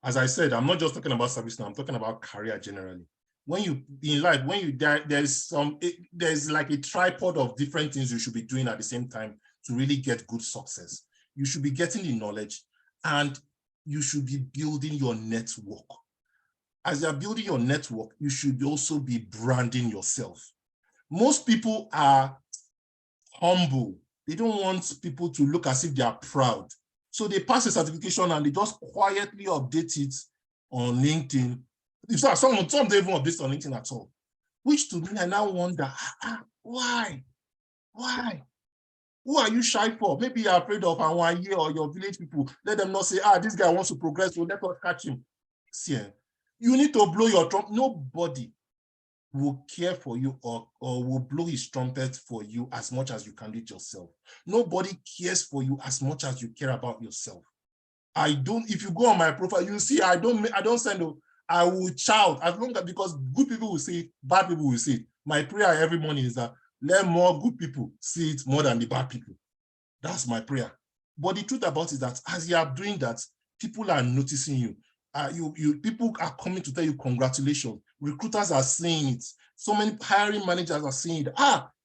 as I said, I'm not just talking about service now, I'm talking about career generally. When you in life, there's like a tripod of different things you should be doing at the same time to really get good success. You should be getting the knowledge, and you should be building your network. As you're building your network, you should also be branding yourself. Most people are humble. They don't want people to look as if they are proud. So they pass a certification and they just quietly update it on LinkedIn. Some don't even update on LinkedIn at all. Which to me, I now wonder, why? Why? Who are you shy for? Maybe you're afraid of one year or your village people. Let them not say, this guy wants to progress, so let us catch him. See, you need to blow your drum. Nobody will care for you or will blow his trumpet for you as much as you can do it yourself. Nobody cares for you as much as you care about yourself. If you go on my profile, you see, I don't send, I will shout, as long as, because good people will see it, bad people will see it. My prayer every morning is that let more good people see it more than the bad people. That's my prayer. But the truth about it is that as you are doing that, people are noticing you. People are coming to tell you congratulations. Recruiters are saying it. So many hiring managers are saying,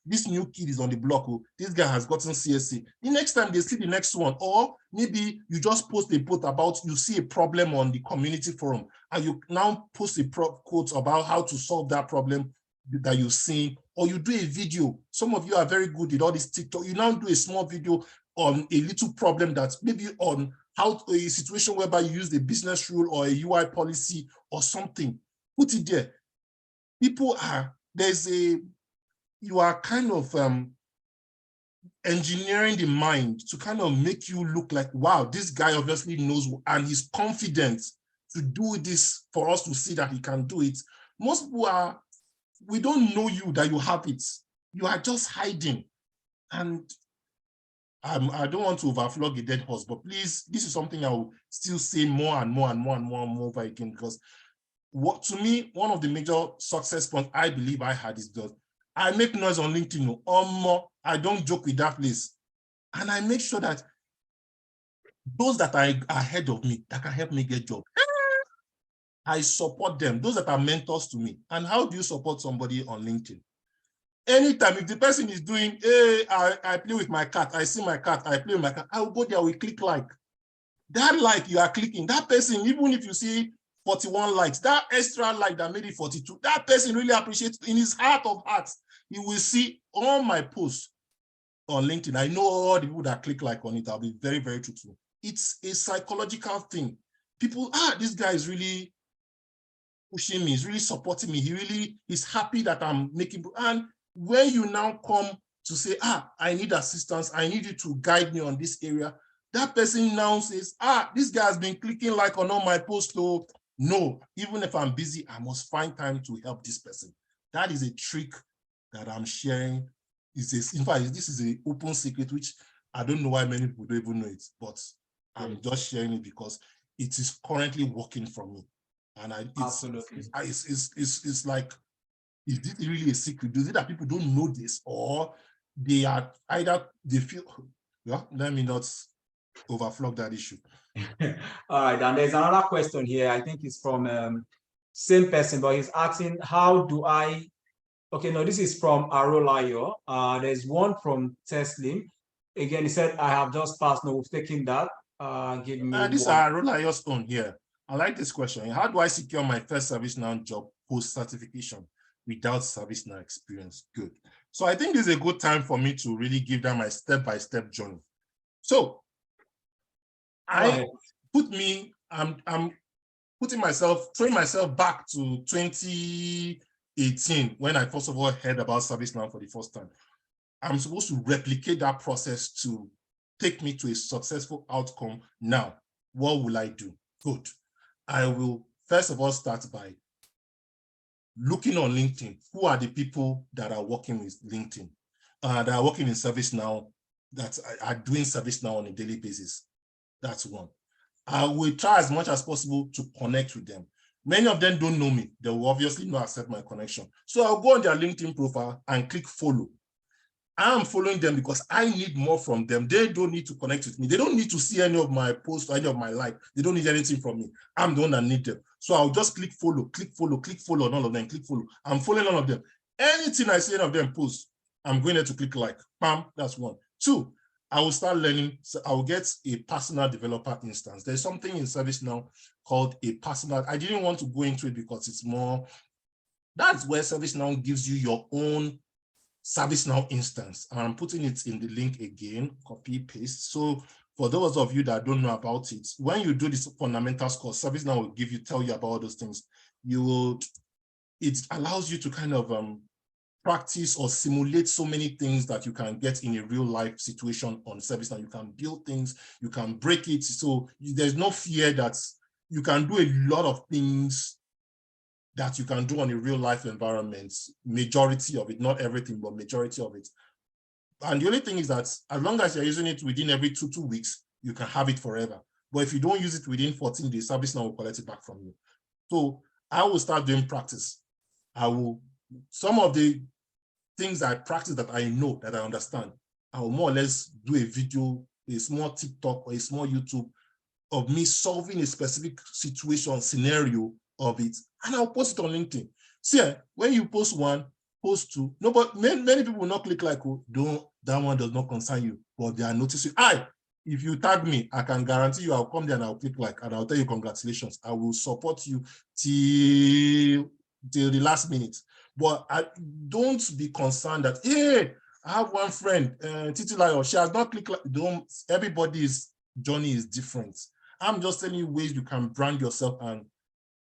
this new kid is on the block. This guy has gotten CSC. The next time they see the next one, or maybe you just post a post about, you see a problem on the community forum, and you now post a quote about how to solve that problem that you've seen, or you do a video. Some of you are very good with all this TikTok. You now do a small video on a little problem that's maybe on how a situation whereby you use the business rule or a UI policy or something. Put it there. You are kind of engineering the mind to kind of make you look like, wow, this guy obviously knows and he's confident to do this for us to see that he can do it. Most people we don't know you that you have it. You are just hiding. And I don't want to overflog a dead horse, but please, this is something I will still say more and more again, because what to me, one of the major success points I believe I had is that I make noise on LinkedIn or more. I don't joke with that place. And I make sure that those that are ahead of me that can help me get job, I support them, those that are mentors to me. And how do you support somebody on LinkedIn? Anytime, if the person is doing, hey, I play with my cat, I see my cat, I play with my cat, I will go there, we click like. That like you are clicking, that person, even if you see 41 likes, that extra like that made it 42, that person really appreciates in his heart of hearts. You will see all my posts on LinkedIn. I know all the people that click like on it. I'll be very, very truthful. It's a psychological thing. People, this guy is really pushing me, he's really supporting me, he really is happy that I'm making, and when you now come to say, I need assistance, I need you to guide me on this area, that person now says, this guy has been clicking like on all my posts, so no, even if I'm busy, I must find time to help this person. That is a trick that I'm sharing. In fact, this is an open secret, which I don't know why many people don't even know it, but I'm just sharing it because it is currently working for me. And Absolutely. It's like, is this really a secret? Is it that people don't know this, or they are either they feel, well, let me not overflog that issue. All right, and there's another question here. I think it's from same person, but he's asking, how do I, okay, no, this is from Arolayo. There's one from Teslim. Again, he said, I have just passed. No, we've taken that. Give me This is one. Arolayo's own here. I like this question. How do I secure my first ServiceNow job post-certification without ServiceNow experience? Good. So I think this is a good time for me to really give them my step-by-step journey. So I'm putting myself, throwing myself back to 2018 when I first of all heard about ServiceNow for the first time. I'm supposed to replicate that process to take me to a successful outcome. Now, what will I do? Good. I will first of all start by looking on LinkedIn. Who are the people that are working with LinkedIn, that are working in ServiceNow, that are doing ServiceNow on a daily basis? That's one. I will try as much as possible to connect with them. Many of them don't know me. They will obviously not accept my connection. So I'll go on their LinkedIn profile and click follow. I'm following them because I need more from them. They don't need to connect with me. They don't need to see any of my posts or any of my likes. They don't need anything from me. I'm the one that need them. So I'll just click follow on all of them, click follow. I'm following all of them. Anything I see any of them post, I'm going there to click like, bam, that's one. Two, I will start learning. So I will get a personal developer instance. There's something in ServiceNow called a personal. I didn't want to go into it because it's more, that's where ServiceNow gives you your own ServiceNow instance. I'm putting it in the link again, copy, paste. So for those of you that don't know about it, when you do this fundamentals course, ServiceNow will tell you about all those things. It allows you to kind of practice or simulate so many things that you can get in a real life situation on ServiceNow. You can build things, you can break it. So there's no fear that you can do a lot of things that you can do on a real life environment, majority of it, not everything, but majority of it. And the only thing is that as long as you're using it within every two weeks, you can have it forever. But if you don't use it within 14 days, ServiceNow will collect it back from you. So I will start doing practice. Some of the things I practice that I know, that I understand, I will more or less do a video, a small TikTok or a small YouTube of me solving a specific situation, scenario of it, and I'll post it on LinkedIn. See, when you post one, post two, no, but many people will not click like, oh, that one does not concern you, but they are noticing. If you tag me, I can guarantee you I'll come there and I'll click like, and I'll tell you congratulations. I will support you till the last minute. But don't be concerned that, hey, I have one friend, Titilayo, she has not clicked like, everybody's journey is different. I'm just telling you ways you can brand yourself and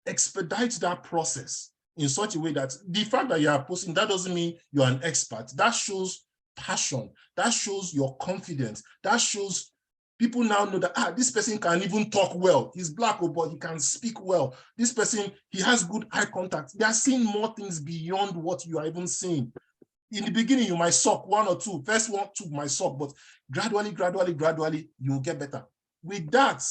expedite that process in such a way that the fact that you are posting, that doesn't mean you're an expert. That shows passion. That shows your confidence. That shows people now know that, this person can even talk well. He's black, but he can speak well. This person, he has good eye contact. They are seeing more things beyond what you are even seeing. In the beginning, you might suck one or two. First one, two might suck, but gradually, you will get better. With that,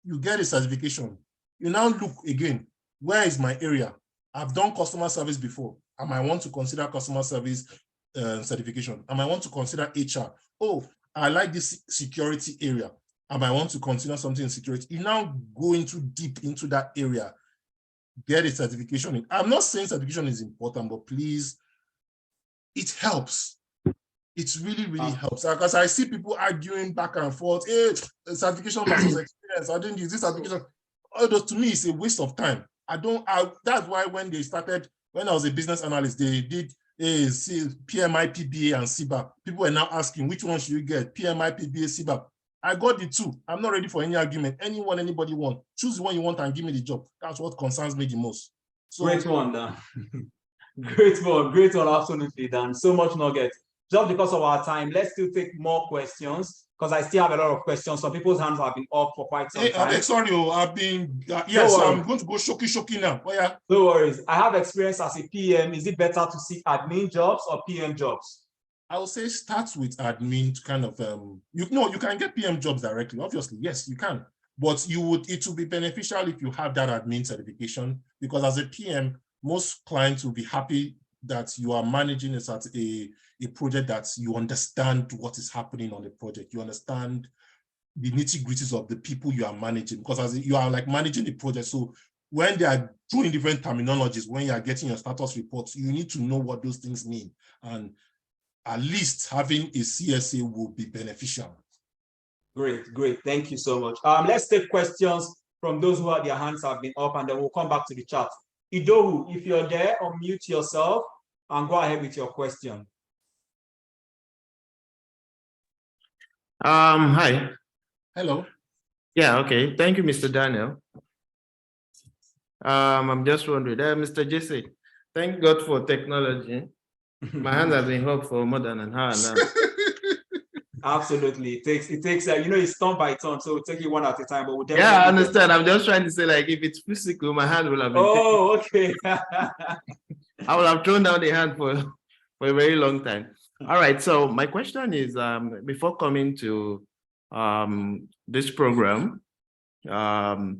you get a certification. You now look again. where is my area? I've done customer service before. I might want to consider customer service certification. I might want to consider HR. Oh, I like this security area. I might want to consider something in security. You now go into deep into that area, get a certification in. I'm not saying certification is important, but please, it helps. It really, really helps. Because I see people arguing back and forth, hey, certification versus experience. I didn't use this certification. Although to me, it's a waste of time. That's why when they started, when I was a business analyst, they did PMI, PBA, and CBA. People were now asking, which one should you get? PMI, PBA, CBA. I got the two. I'm not ready for any argument. Anybody want. Choose the one you want and give me the job. That's what concerns me the most. So, great one, Dan. Great one, absolutely, Dan. So much nugget. Just because of our time, let's still take more questions, because I still have a lot of questions. Some people's hands have been up for quite some time. Sorry, I've been, yes, so I'm going to go shoki now. Oh, yeah. No worries. I have experience as a PM. Is it better to seek admin jobs or PM jobs? I would say start with admin to kind of, you can get PM jobs directly, obviously. Yes, you can. But it will be beneficial if you have that admin certification, because as a PM, most clients will be happy that you are managing a project that you understand what is happening on the project. You understand the nitty-gritties of the people you are managing, because as you are like managing the project. So when they are doing different terminologies, when you are getting your status reports, you need to know what those things mean. And at least having a CSA will be beneficial. Great. Thank you so much. Let's take questions from those who their hands have been up, and then we'll come back to the chat. Idowu, if you're there, unmute yourself and go ahead with your question. Hi. Hello. Yeah, okay. Thank you, Mr. Daniel. I'm just wondering, Mr. Jesse, thank God for technology. My hand has been up for more than an hour now. Absolutely. It takes it's turn by turn, so we'll take it one at a time, but we'll definitely. Yeah, I understand. I'm just trying to say, like, if it's physical, my hand will have been okay. I will have thrown down the hand for a very long time. All right. So my question is, before coming to this program, the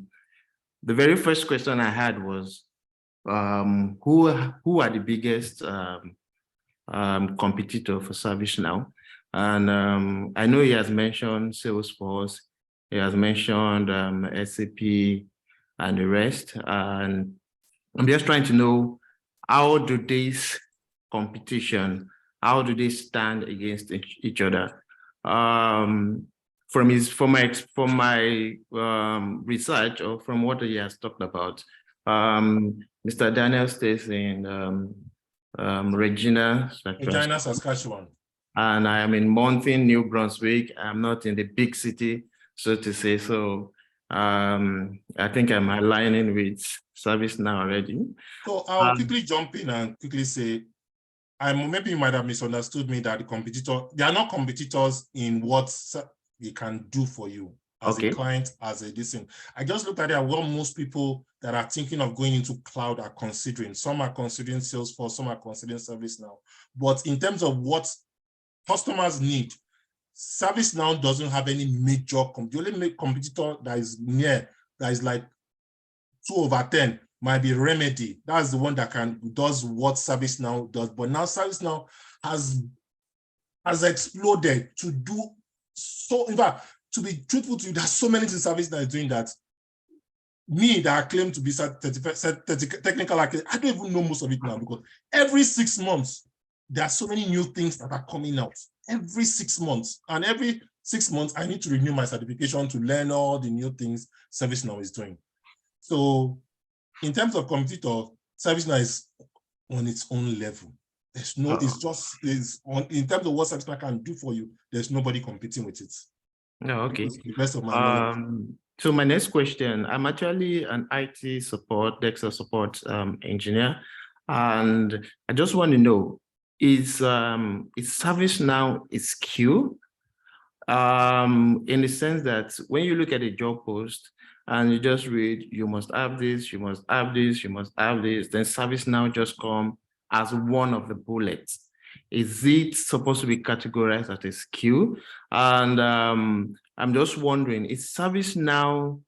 very first question I had was, who are the biggest competitor for ServiceNow? And I know he has mentioned Salesforce, he has mentioned SAP and the rest. And I'm just trying to know, how do these competition, how do they stand against each other? From my research, or from what he has talked about, Mr. Daniel stays in Regina, Saskatchewan. And I am in Moncton, New Brunswick. I'm not in the big city, so to say. So I think I'm aligning with ServiceNow already. So I'll quickly jump in and quickly say, maybe you might have misunderstood me that they are not competitors in what they can do for you as a client, as a decent. I just looked at it, what most people that are thinking of going into cloud are considering. Some are considering Salesforce, some are considering ServiceNow. But in terms of what customers need, ServiceNow doesn't have any major the only competitor that is near, that is like 2/10, might be Remedy. That's the one that does what ServiceNow does. But now ServiceNow has exploded to do so. In fact, to be truthful to you, there's so many things ServiceNow is doing that me, that I claim to be technical, I don't even know most of it now, because every 6 months there are so many new things that are coming out. Every 6 months, and every 6 months I need to renew my certification to learn all the new things ServiceNow is doing. So in terms of competitor, ServiceNow is on its own level. There's no, in terms of what ServiceNow can do for you, there's nobody competing with it. No, okay. The best of my knowledge. So my next question, I'm actually an IT support, Dexter support engineer, and I just want to know, is ServiceNow a skill? In the sense that when you look at a job post and you just read, you must have this, you must have this, you must have this, then ServiceNow just come as one of the bullets. Is it supposed to be categorized as a skill? And I'm just wondering, is ServiceNow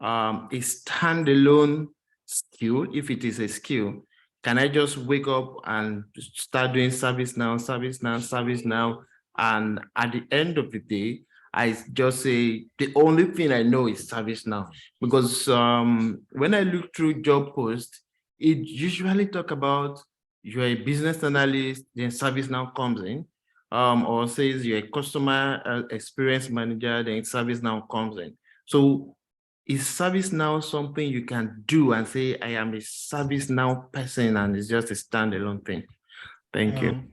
a standalone skill, if it is a skill, can I just wake up and start doing ServiceNow, and at the end of the day, I just say the only thing I know is ServiceNow? Because when I look through job posts, it usually talk about you're a business analyst, then ServiceNow comes in, or says you're a customer experience manager, then ServiceNow comes in. So is ServiceNow something you can do and say, I am a ServiceNow person, and it's just a standalone thing? Thank you.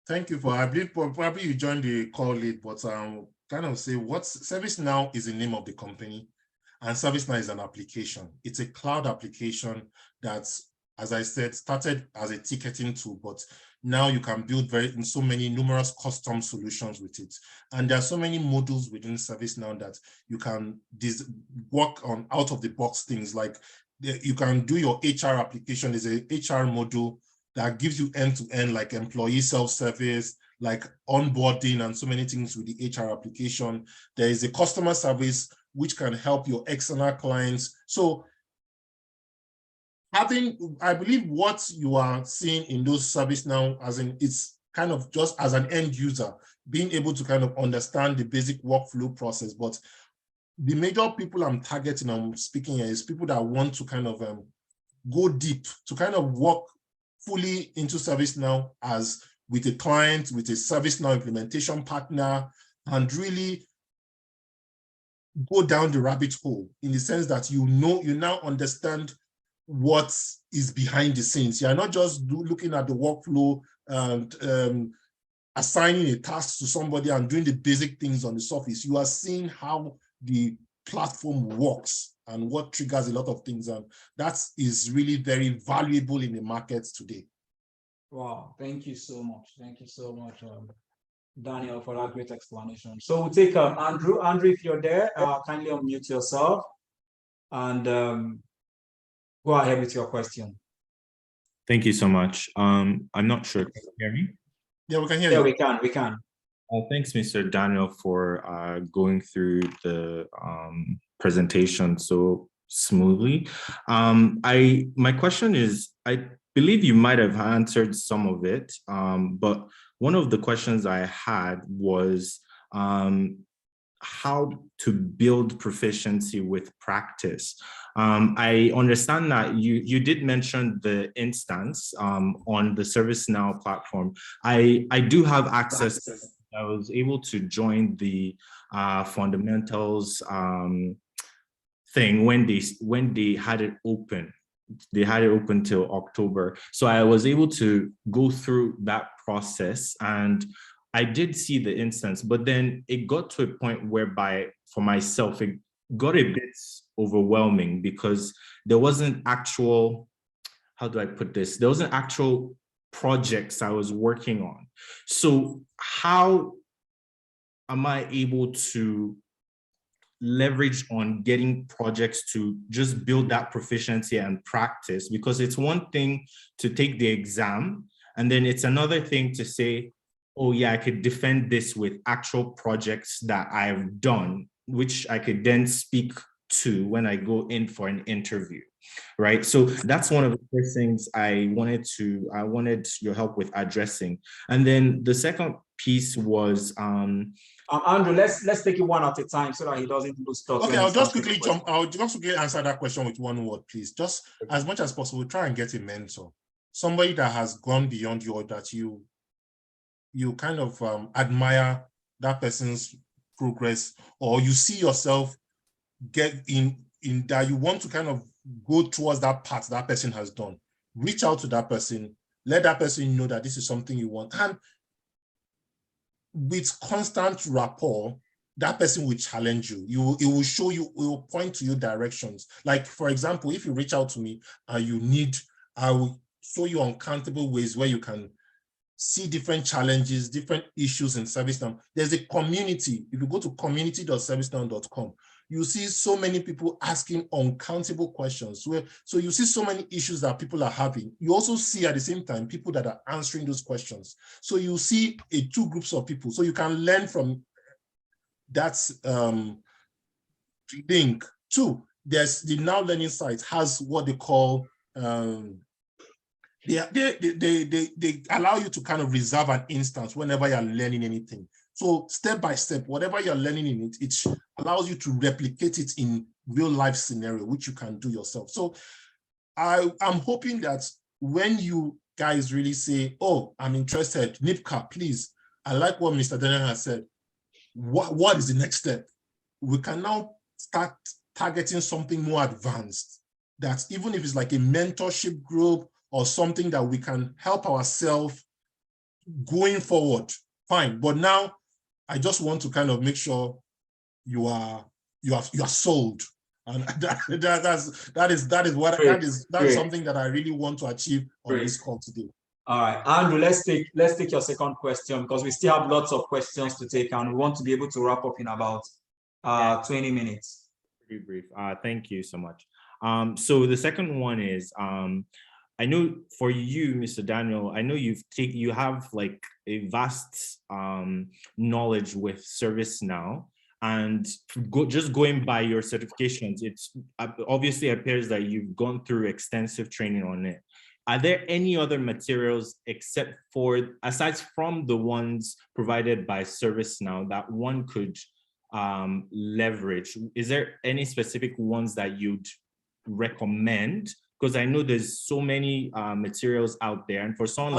Thank you for, I believe probably you joined the call late, but kind of say ServiceNow is the name of the company, and ServiceNow is an application. It's a cloud application that's, as I said, started as a ticketing tool, but now you can build numerous custom solutions with it. And there are so many modules within ServiceNow that you can work on out of the box things, like you can do your HR application. There's a HR module that gives you end-to-end, like employee self-service, like onboarding and so many things with the HR application. There is a customer service which can help your external clients. So I believe what you are seeing in those ServiceNow, as in it's kind of just as an end user, being able to kind of understand the basic workflow process. But the major people I'm targeting, I'm speaking here, is people that want to kind of go deep, to kind of work fully into ServiceNow as with a client, with a ServiceNow implementation partner, and really go down the rabbit hole in the sense that you now understand what is behind the scenes. You're not just looking at the workflow and assigning a task to somebody and doing the basic things on the surface. You are seeing how the platform works and what triggers a lot of things, and that is really very valuable in the markets today. Wow, thank you so much. Thank you so much, Daniel, for that great explanation. So we'll take Andrew. Andrew, if you're there, kindly unmute yourself and go ahead with your question. Thank you so much. I'm not sure. Can you hear me? Yeah, we can hear you. Yeah, we can. Thanks, Mr. Daniel, for going through the presentation so smoothly. My question is, I believe you might have answered some of it, but one of the questions I had was how to build proficiency with practice. I understand that you did mention the instance on the ServiceNow platform. I do have access. I was able to join the fundamentals thing when they had it open. They had it open till October. So I was able to go through that process, and I did see the instance, but then it got to a point whereby for myself, it got a bit overwhelming because there wasn't actual, how do I put this? There wasn't actual projects I was working on. So how am I able to leverage on getting projects to just build that proficiency and practice? Because it's one thing to take the exam, and then it's another thing to say, oh yeah, I could defend this with actual projects that I've done, which I could then speak to when I go in for an interview, right? So that's one of the first things I wanted your help with addressing. And then the second piece was Andrew, let's take it one at a time so that he doesn't lose touch. Okay, I'll just quickly answer that question with one word, please. Just as much as possible, try and get a mentor, somebody that has gone beyond you, or that you kind of admire that person's progress, or you see yourself get in that you want to kind of go towards that path that person has done. Reach out to that person, let that person know that this is something you want. And with constant rapport, that person will challenge you. It will show you, it will point to you directions. Like, for example, if you reach out to me and I will show you uncountable ways where you can see different challenges, different issues in ServiceNow. There's a community. If you go to community.servicenow.com, you see so many people asking uncountable questions. So you see so many issues that people are having. You also see at the same time people that are answering those questions. So you see two groups of people. So you can learn from that link. Two, there's the Now Learning site has what they call they allow you to kind of reserve an instance whenever you're learning anything. So step by step, whatever you're learning in it, it allows you to replicate it in real life scenario, which you can do yourself. So I'm hoping that when you guys really say, oh, I'm interested, NIPCA, please, I like what Mr. Daniel has said. What is the next step? We can now start targeting something more advanced, that even if it's like a mentorship group or something that we can help ourselves going forward, fine. But now I just want to kind of make sure you are sold. And that's something that I really want to achieve on this call today. All right, Andrew, let's take your second question, because we still have lots of questions to take and we want to be able to wrap up in about 20 minutes. Pretty brief. Thank you so much. So the second one is, I know for you, Mr. Daniel, I know you have like a vast knowledge with ServiceNow, and just going by your certifications, it's obviously appears that you've gone through extensive training on it. Are there any other materials aside from the ones provided by ServiceNow that one could leverage? Is there any specific ones that you'd recommend? Because I know there's so many materials out there, and for someone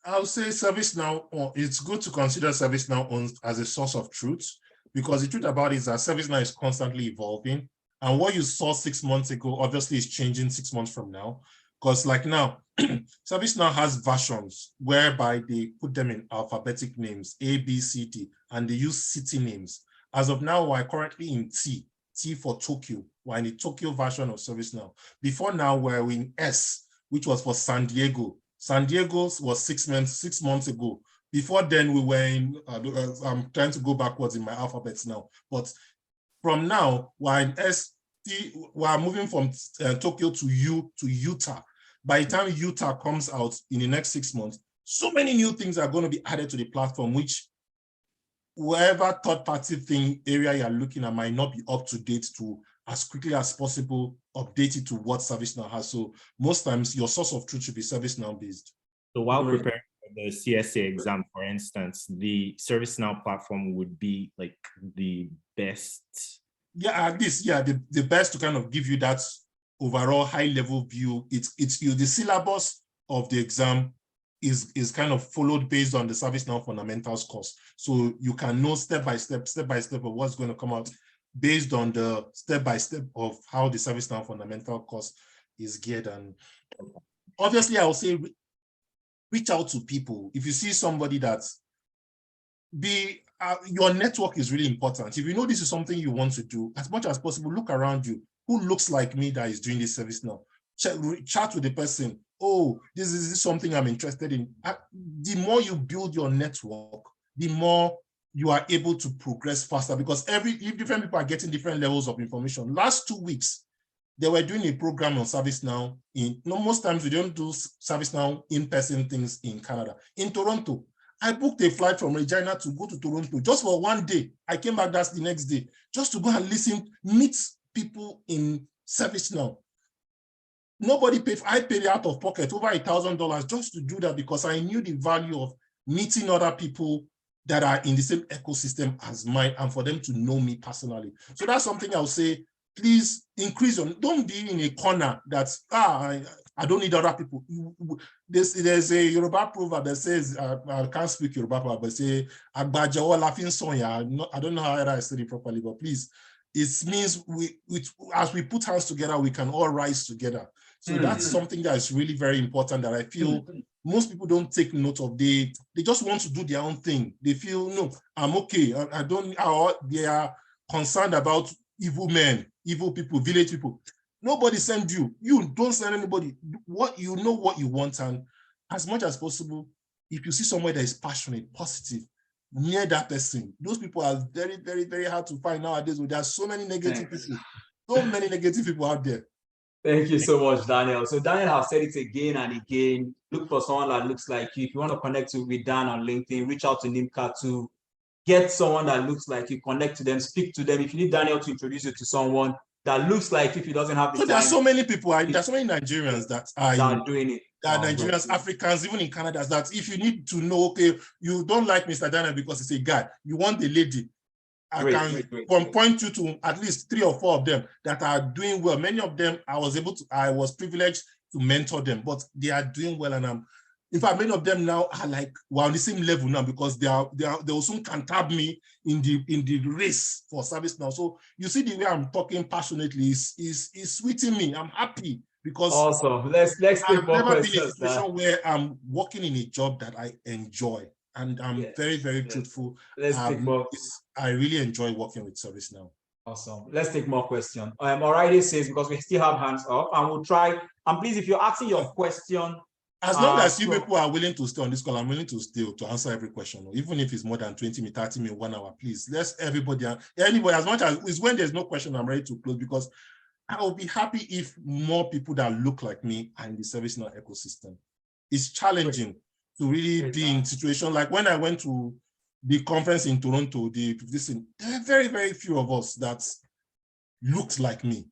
I'll say ServiceNow, it's good to consider ServiceNow as a source of truth, because the truth about it is that ServiceNow is constantly evolving, and what you saw 6 months ago obviously is changing 6 months from now. Because like now, ServiceNow has versions whereby they put them in alphabetic names, A, B, C, D, and they use city names. As of now, we're currently in T for Tokyo. We're in the Tokyo version of ServiceNow. Before now, we're in S, which was for San Diego. San Diego was 6 months ago. Before then, we were in, I'm trying to go backwards in my alphabets now. But from now, we're in S. We're moving from Tokyo to Utah. By the time Utah comes out in the next 6 months, so many new things are going to be added to the platform, which whatever third-party thing area you're looking at might not be up to date to as quickly as possible update it to what ServiceNow has. So most times your source of truth should be ServiceNow based. So while preparing for the CSA exam, for instance, the ServiceNow platform would be like the best. Yeah, at least, yeah, the best to kind of give you that overall high level view. It's you, the syllabus of the exam is kind of followed based on the ServiceNow fundamentals course. So you can know step by step of what's going to come out based on the step by step of how the ServiceNow fundamental course is geared. And obviously, I will say reach out to people. If you see somebody that's your network is really important. If you know this is something you want to do, as much as possible, look around you. Who looks like me that is doing this service now? Chat with the person. Oh, this is something I'm interested in. The more you build your network, the more you are able to progress faster, because different people are getting different levels of information. Last 2 weeks, they were doing a program on ServiceNow. Most times we don't do ServiceNow in-person things in Canada. In Toronto, I booked a flight from Regina to go to Toronto just for 1 day. I came back the next day just to go and meet people in ServiceNow. Nobody paid. I paid out of pocket over $1,000 just to do that, because I knew the value of meeting other people that are in the same ecosystem as mine, and for them to know me personally. So that's something I'll say. Please increase don't be in a corner that's I don't need other people. There's a Yoruba proverb that says, I can't speak Yoruba, but say, I don't know how I said it properly, but please, it means as we put hands together, we can all rise together. So that's something that is really very important that I feel most people don't take note of. They just want to do their own thing. They feel, no, I'm okay. They are concerned about evil men, evil people, village people. Nobody send you. You don't send anybody. You know what you want, and as much as possible, if you see somebody that is passionate, positive, near that person. Those people are very, very, very hard to find nowadays. There are so many negative people. So many negative people out there. Thank you so much, Daniel. So Daniel has said it again and again. Look for someone that looks like you. If you want to connect with Dan on LinkedIn, reach out to NIMCA to get someone that looks like you, connect to them, speak to them. If you need Daniel to introduce you to someone, that looks like if he doesn't have the So time, there are so many people, there are so many Nigerians that are doing it. There are Nigerians, Africans, even in Canada, that if you need to know, okay, you don't like Mr. Daniel because he's a guy, you want the lady, I can point you to at least 3 or 4 of them that are doing well. Many of them, I was privileged to mentor them, but they are doing well. And in fact, many of them now are like, we're on the same level now because they will soon cantab me in the race for ServiceNow. So you see the way I'm talking passionately is sweeting me. I'm happy because awesome. Let's take more never questions. been in a situation where I'm working in a job that I enjoy. And I'm very, very truthful. Let's take more. I really enjoy working with ServiceNow. Awesome. Let's take more questions. Alrighty says, because we still have hands up, and we'll try. And please, if you're asking your question, as long as you people are willing to stay on this call, I'm willing to stay to answer every question, even if it's more than 20 minutes, 30 minutes, 1 hour. Please, let's everybody, anybody, as much as is when there's no question, I'm ready to close because I will be happy if more people that look like me are in the ServiceNow ecosystem. It's challenging to really be in situation like when I went to the conference in Toronto, there are very, very few of us that looked like me,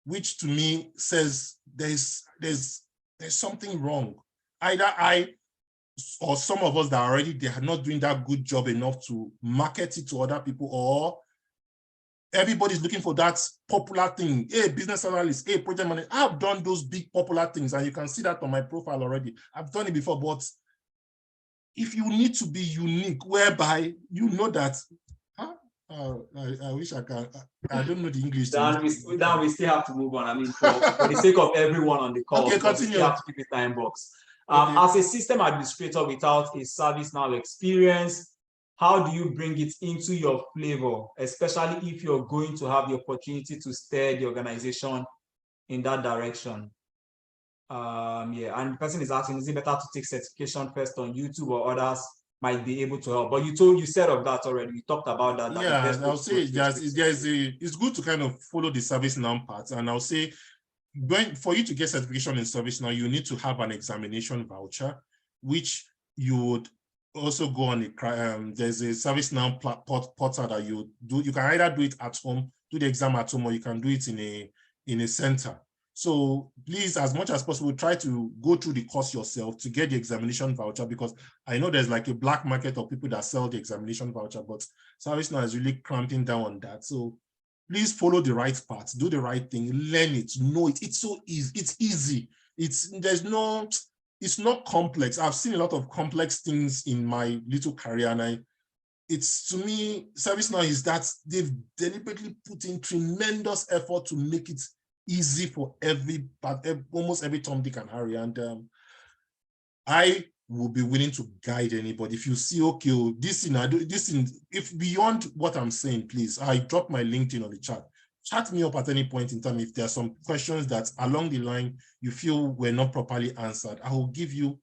which to me says there's something wrong. Either I or some of us that are already, they are not doing that good job enough to market it to other people, or everybody's looking for that popular thing. Hey, business analyst, hey, project manager. I've done those big popular things, and you can see that on my profile already. I've done it before, but if you need to be unique, whereby you know that, I wish I can, I don't know the English. Dan, we still have to move on. I mean, for the sake of everyone on the call, okay, continue. We still have to keep the time box. As a system administrator without a ServiceNow experience, how do you bring it into your flavor, especially if you're going to have the opportunity to steer the organization in that direction? And the person is asking, is it better to take certification first on YouTube, or others might be able to help? But you said of that already. You talked about that. Yeah, I'll say it's good to kind of follow the ServiceNow part. And I'll say, for you to get certification in ServiceNow, you need to have an examination voucher, which you would also go on there's a ServiceNow portal that you do. You can either do it at home, do the exam at home, or you can do it in a center. So please, as much as possible, try to go through the course yourself to get the examination voucher, because I know there's like a black market of people that sell the examination voucher, but ServiceNow is really clamping down on that. So please follow the right path, do the right thing, learn it, know it. It's so easy. It's easy. It's not complex. I've seen a lot of complex things in my little career, and to me, ServiceNow is that they've deliberately put in tremendous effort to make it easy for almost every Tom, Dick, and Harry. And I will be willing to guide anybody. If you see, okay, if beyond what I'm saying, please, I drop my LinkedIn on the chat. Chat me up at any point in time if there are some questions that along the line you feel were not properly answered. I will give you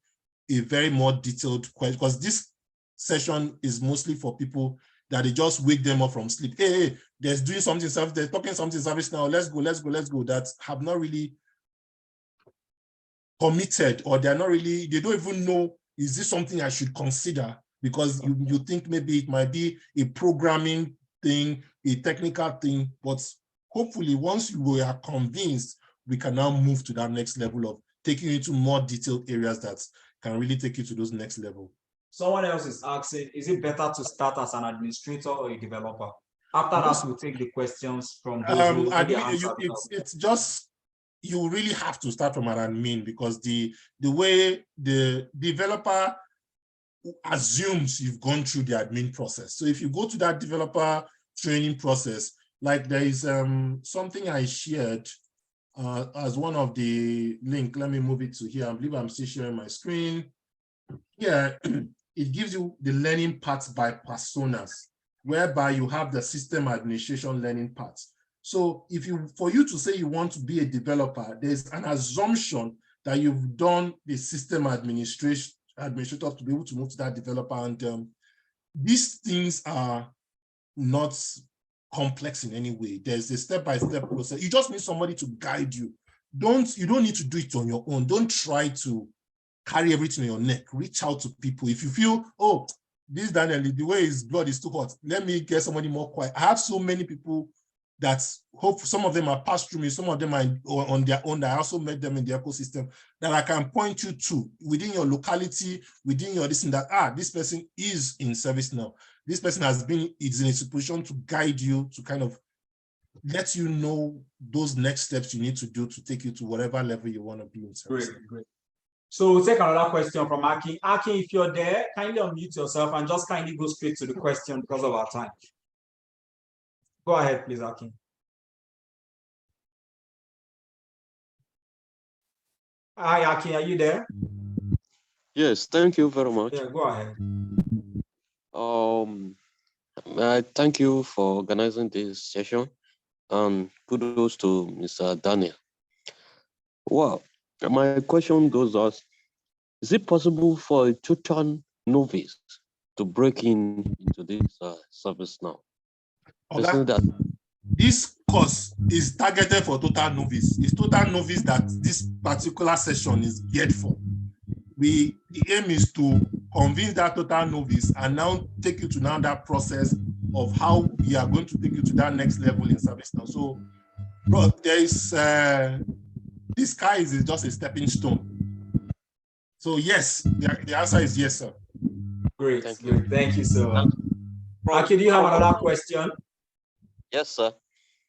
a very more detailed question, because this session is mostly for people that they just wake them up from sleep. Hey, there's doing something, they're talking something service now. Let's go. That have not really committed, or they don't even know, is this something I should consider? Because you think maybe it might be a programming thing, a technical thing, but hopefully once you are convinced, we can now move to that next level of taking you into more detailed areas that can really take you to those next level. Someone else is asking, is it better to start as an administrator or a developer? After that, we'll take the questions from those it's just, you really have to start from an admin, because the way the developer assumes you've gone through the admin process. So if you go to that developer training process, like there is something I shared as one of the link. Let me move it to here. I believe I'm still sharing my screen. Yeah, it gives you the learning paths by personas, whereby you have the system administration learning paths. So for you to say you want to be a developer, there's an assumption that you've done the system administrator to be able to move to that developer. And these things are not complex in any way. There's a step-by-step process. You just need somebody to guide you. You don't need to do it on your own. Don't try to carry everything on your neck. Reach out to people. If you feel, oh, this Daniel, the way his blood is too hot, let me get somebody more quiet. I have so many people that hope some of them are passed through me, some of them are on their own. I also met them in the ecosystem that I can point you to within your locality, within your this and that. This person is in ServiceNow. This person is in a situation to guide you, to kind of let you know those next steps you need to do to take you to whatever level you want to be in ServiceNow. Great. So we'll take another question from Akin. Akin, if you're there, kindly unmute yourself and just kindly go straight to the question because of our time. Go ahead, please, Akin. Hi, Akin, are you there? Yes, thank you very much. Yeah, go ahead. I thank you for organizing this session, and kudos to Mr. Daniel. Well, my question goes as, is it possible for a total novice to break into this ServiceNow? Okay. This course is targeted for total novice. It's total novice that this particular session is geared for. The aim is to convince that total novice and now take you to now that process of how we are going to take you to that next level in ServiceNow. So, bro, there is this sky is just a stepping stone. So yes, the answer is yes, sir. Great, thank you so much. Aki, do you have another question? Yes, sir.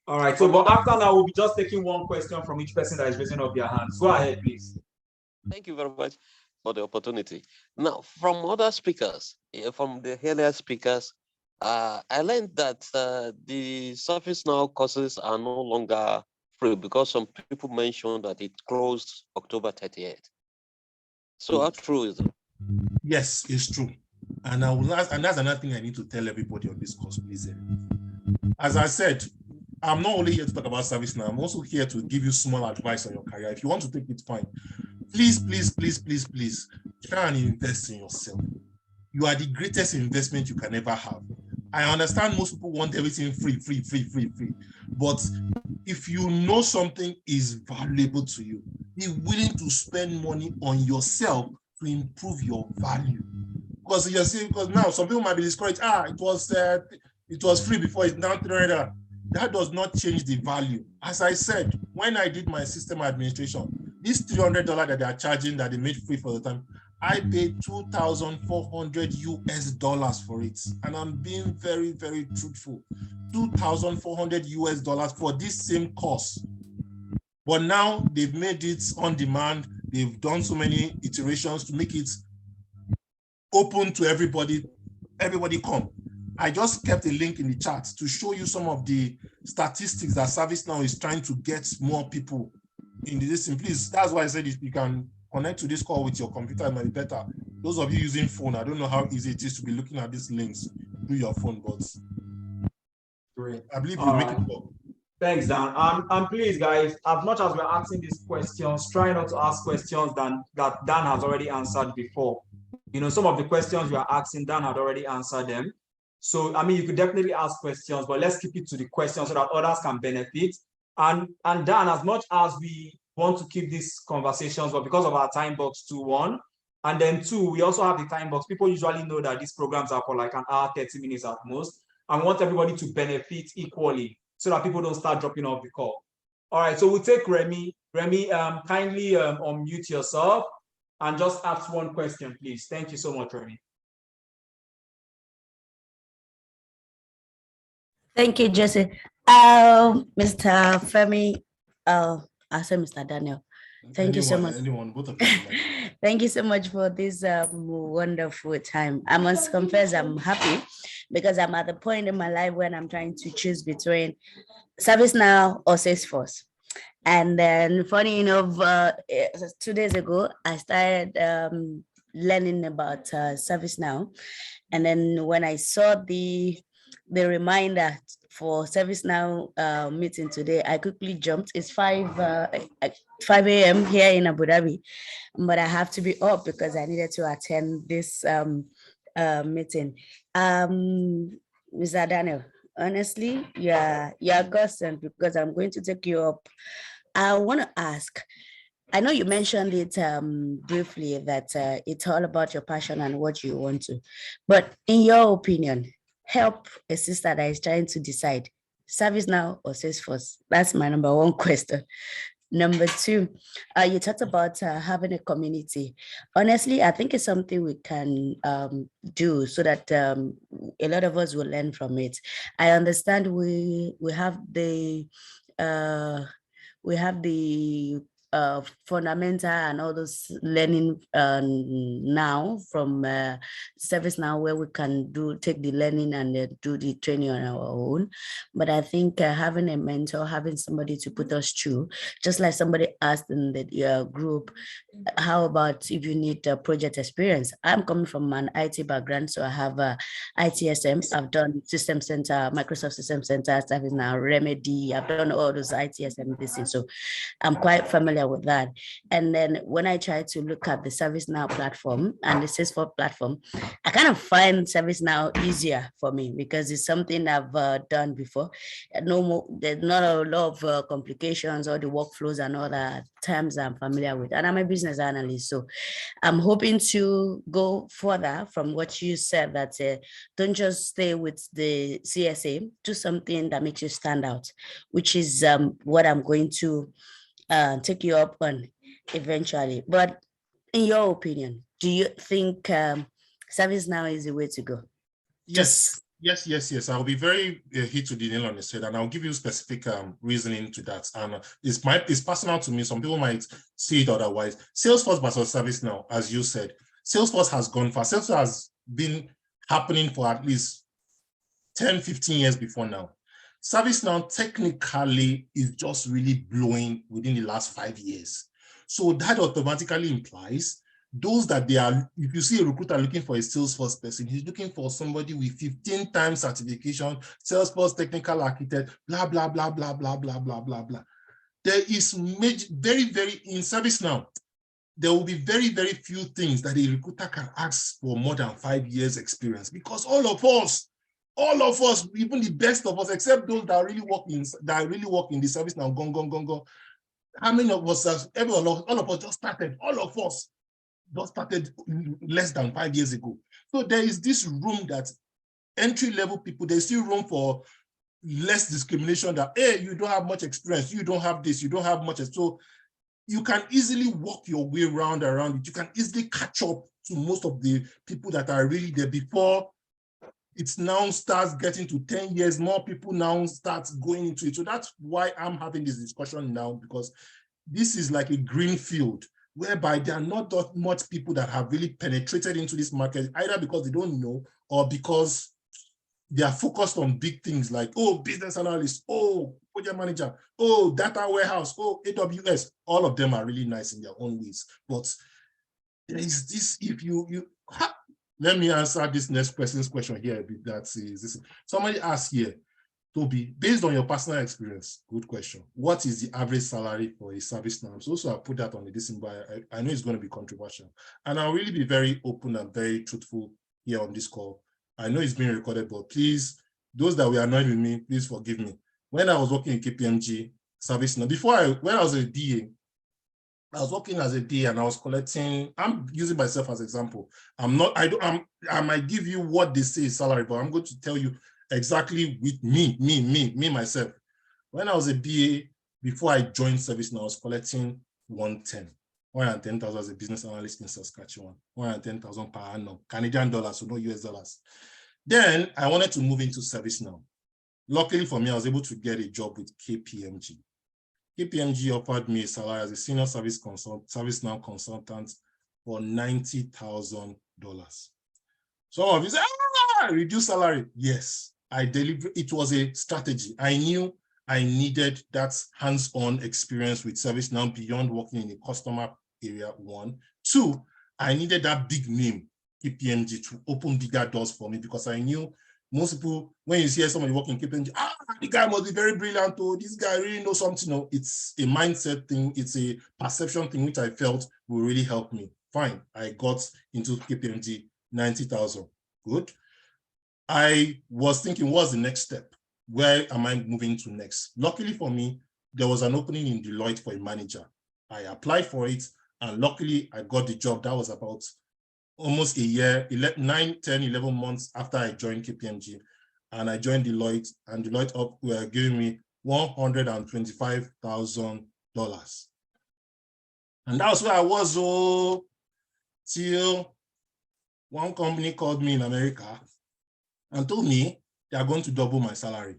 All right, so but after now, we'll be just taking one question from each person that is raising up their hands. Go ahead, please. Thank you very much for the opportunity. Now, from other speakers, from the earlier speakers, I learned that the ServiceNow courses are no longer free because some people mentioned that it closed October 38th. So how true is it? Yes, it's true. And I will ask, and that's another thing I need to tell everybody on this course, please. As I said, I'm not only here to talk about ServiceNow, I'm also here to give you small advice on your career. If you want to take it, fine. Please, please, please, please, please, try and invest in yourself. You are the greatest investment you can ever have. I understand most people want everything free. But if you know something is valuable to you, be willing to spend money on yourself to improve your value. Because you're saying, because now some people might be discouraged. It was free before, it's now $300. That does not change the value. As I said, when I did my system administration, this $300 that they are charging that they made free for the time, I paid $2,400 US for it. And I'm being very, very truthful. $2,400 US for this same course. But now they've made it on demand. They've done so many iterations to make it open to everybody. Everybody come. I just kept a link in the chat to show you some of the statistics that ServiceNow is trying to get more people in this. Please, that's why I said if you can connect to this call with your computer, it might be better. Those of you using phone, I don't know how easy it is to be looking at these links through your phone, but great. I believe you make it work. Thanks, Dan. And please, guys, as much as we're asking these questions, try not to ask questions that Dan has already answered before. You know, some of the questions we are asking, Dan had already answered them. So, I mean, you could definitely ask questions, but let's keep it to the questions so that others can benefit. And Dan, as much as we want to keep these conversations, but because of our time box, 1, and then 2, we also have the time box. People usually know that these programs are for like an hour, 30 minutes at most. And we want everybody to benefit equally so that people don't start dropping off the call. All right, so we'll take Remy. Remy, kindly unmute yourself and just ask one question, please. Thank you so much, Remy. Thank you, Jesse. Mr. Femi, I said Mr. Daniel. Thank you so much. Both of them. Thank you so much for this wonderful time. I must confess, I'm happy because I'm at the point in my life when I'm trying to choose between ServiceNow or Salesforce. And then, funny enough, 2 days ago, I started learning about ServiceNow. And then when I saw the reminder for ServiceNow meeting today, I quickly jumped. It's 5 a.m. here in Abu Dhabi, but I have to be up because I needed to attend this meeting. Mr. Daniel, honestly, you're godsend because I'm going to take you up. I want to ask, I know you mentioned it briefly that it's all about your passion and what you want to, but in your opinion, help a sister that is trying to decide ServiceNow or Salesforce? That's my number one question. Number two, you talked about having a community. Honestly, I think it's something we can do so that a lot of us will learn from it. I understand we have the fundamental and all those learning now from ServiceNow, where we can take the learning and do the training on our own. But I think having a mentor, having somebody to put us through, just like somebody asked in the group, how about if you need project experience? I'm coming from an IT background, so I have ITSM. I've done System Center, Microsoft System Center, ServiceNow, Remedy. I've done all those ITSM things. So I'm quite familiar with that. And then when I try to look at the ServiceNow platform and the Salesforce platform, I kind of find ServiceNow easier for me because it's something I've done before. There's not a lot of complications or the workflows and all that terms I'm familiar with. And I'm a business analyst, so I'm hoping to go further from what you said, that don't just stay with the CSA, do something that makes you stand out, which is what I'm going to take you up on eventually. But in your opinion, do you think ServiceNow is the way to go? Yes. Yes. I'll be very hit to the nail on the head, and I'll give you specific reasoning to that. And it's personal to me. Some people might see it otherwise. Salesforce versus ServiceNow, as you said, Salesforce has gone far. Salesforce has been happening for at least 10, 15 years before now. ServiceNow technically is just really blowing within the last 5 years. So that automatically implies those that they are, if you see a recruiter looking for a Salesforce person, he's looking for somebody with 15 times certification, Salesforce technical architect, blah, blah, blah, blah, blah, blah, blah, blah, blah. There is very in ServiceNow, there will be very few things that a recruiter can ask for more than 5 years experience, because all of us, even the best of us, except those that really work in the ServiceNow, gone. How many of us, all of us just started, less than 5 years ago. So there is this room that entry-level people, there's still room for less discrimination that, hey, you don't have much experience, you don't have this, you don't have much. So you can easily walk your way around it. You can easily catch up to most of the people that are really there before it now starts getting to 10 years, more people now start going into it. So that's why I'm having this discussion now, because this is like a green field whereby there are not that much people that have really penetrated into this market, either because they don't know or because they are focused on big things like, oh, business analyst, oh, project manager, oh, data warehouse, oh, AWS. All of them are really nice in their own ways. But there is this, let me answer this next person's question here. That is this. Somebody asked here, Toby, based on your personal experience, good question. What is the average salary for a ServiceNow? So also I put that on the display. I know it's going to be controversial, and I'll really be very open and very truthful here on this call. I know it's being recorded, but please, those that were annoyed with me, please forgive me. When I was working in KPMG ServiceNow, when I was a DA, I was working as a DA and I was collecting, I'm using myself as an example. I might give you what they say is salary, but I'm going to tell you exactly with me, myself. When I was a BA, before I joined ServiceNow, I was collecting 110,000 as a business analyst in Saskatchewan, 110,000 per annum, Canadian dollars, so no US dollars. Then I wanted to move into ServiceNow. Luckily for me, I was able to get a job with KPMG. KPMG offered me a salary as a senior ServiceNow consultant for $90,000. Some of you say, reduce salary. Yes, I delivered. It was a strategy. I knew I needed that hands-on experience with ServiceNow beyond working in a customer area, 1. 2, I needed that big name, KPMG, to open bigger doors for me, because I knew most people, when you see somebody working in KPMG, the guy must be very brilliant, oh, this guy really knows something. No, it's a mindset thing, it's a perception thing, which I felt will really help me. Fine, I got into KPMG, 90,000, good. I was thinking, what's the next step? Where am I moving to next? Luckily for me, there was an opening in Deloitte for a manager. I applied for it, and luckily I got the job. That was about almost a year, 9, 10, 11 months after I joined KPMG. and I joined Deloitte, and Deloitte were giving me $125,000. And that's where I was till one company called me in America and told me they are going to double my salary.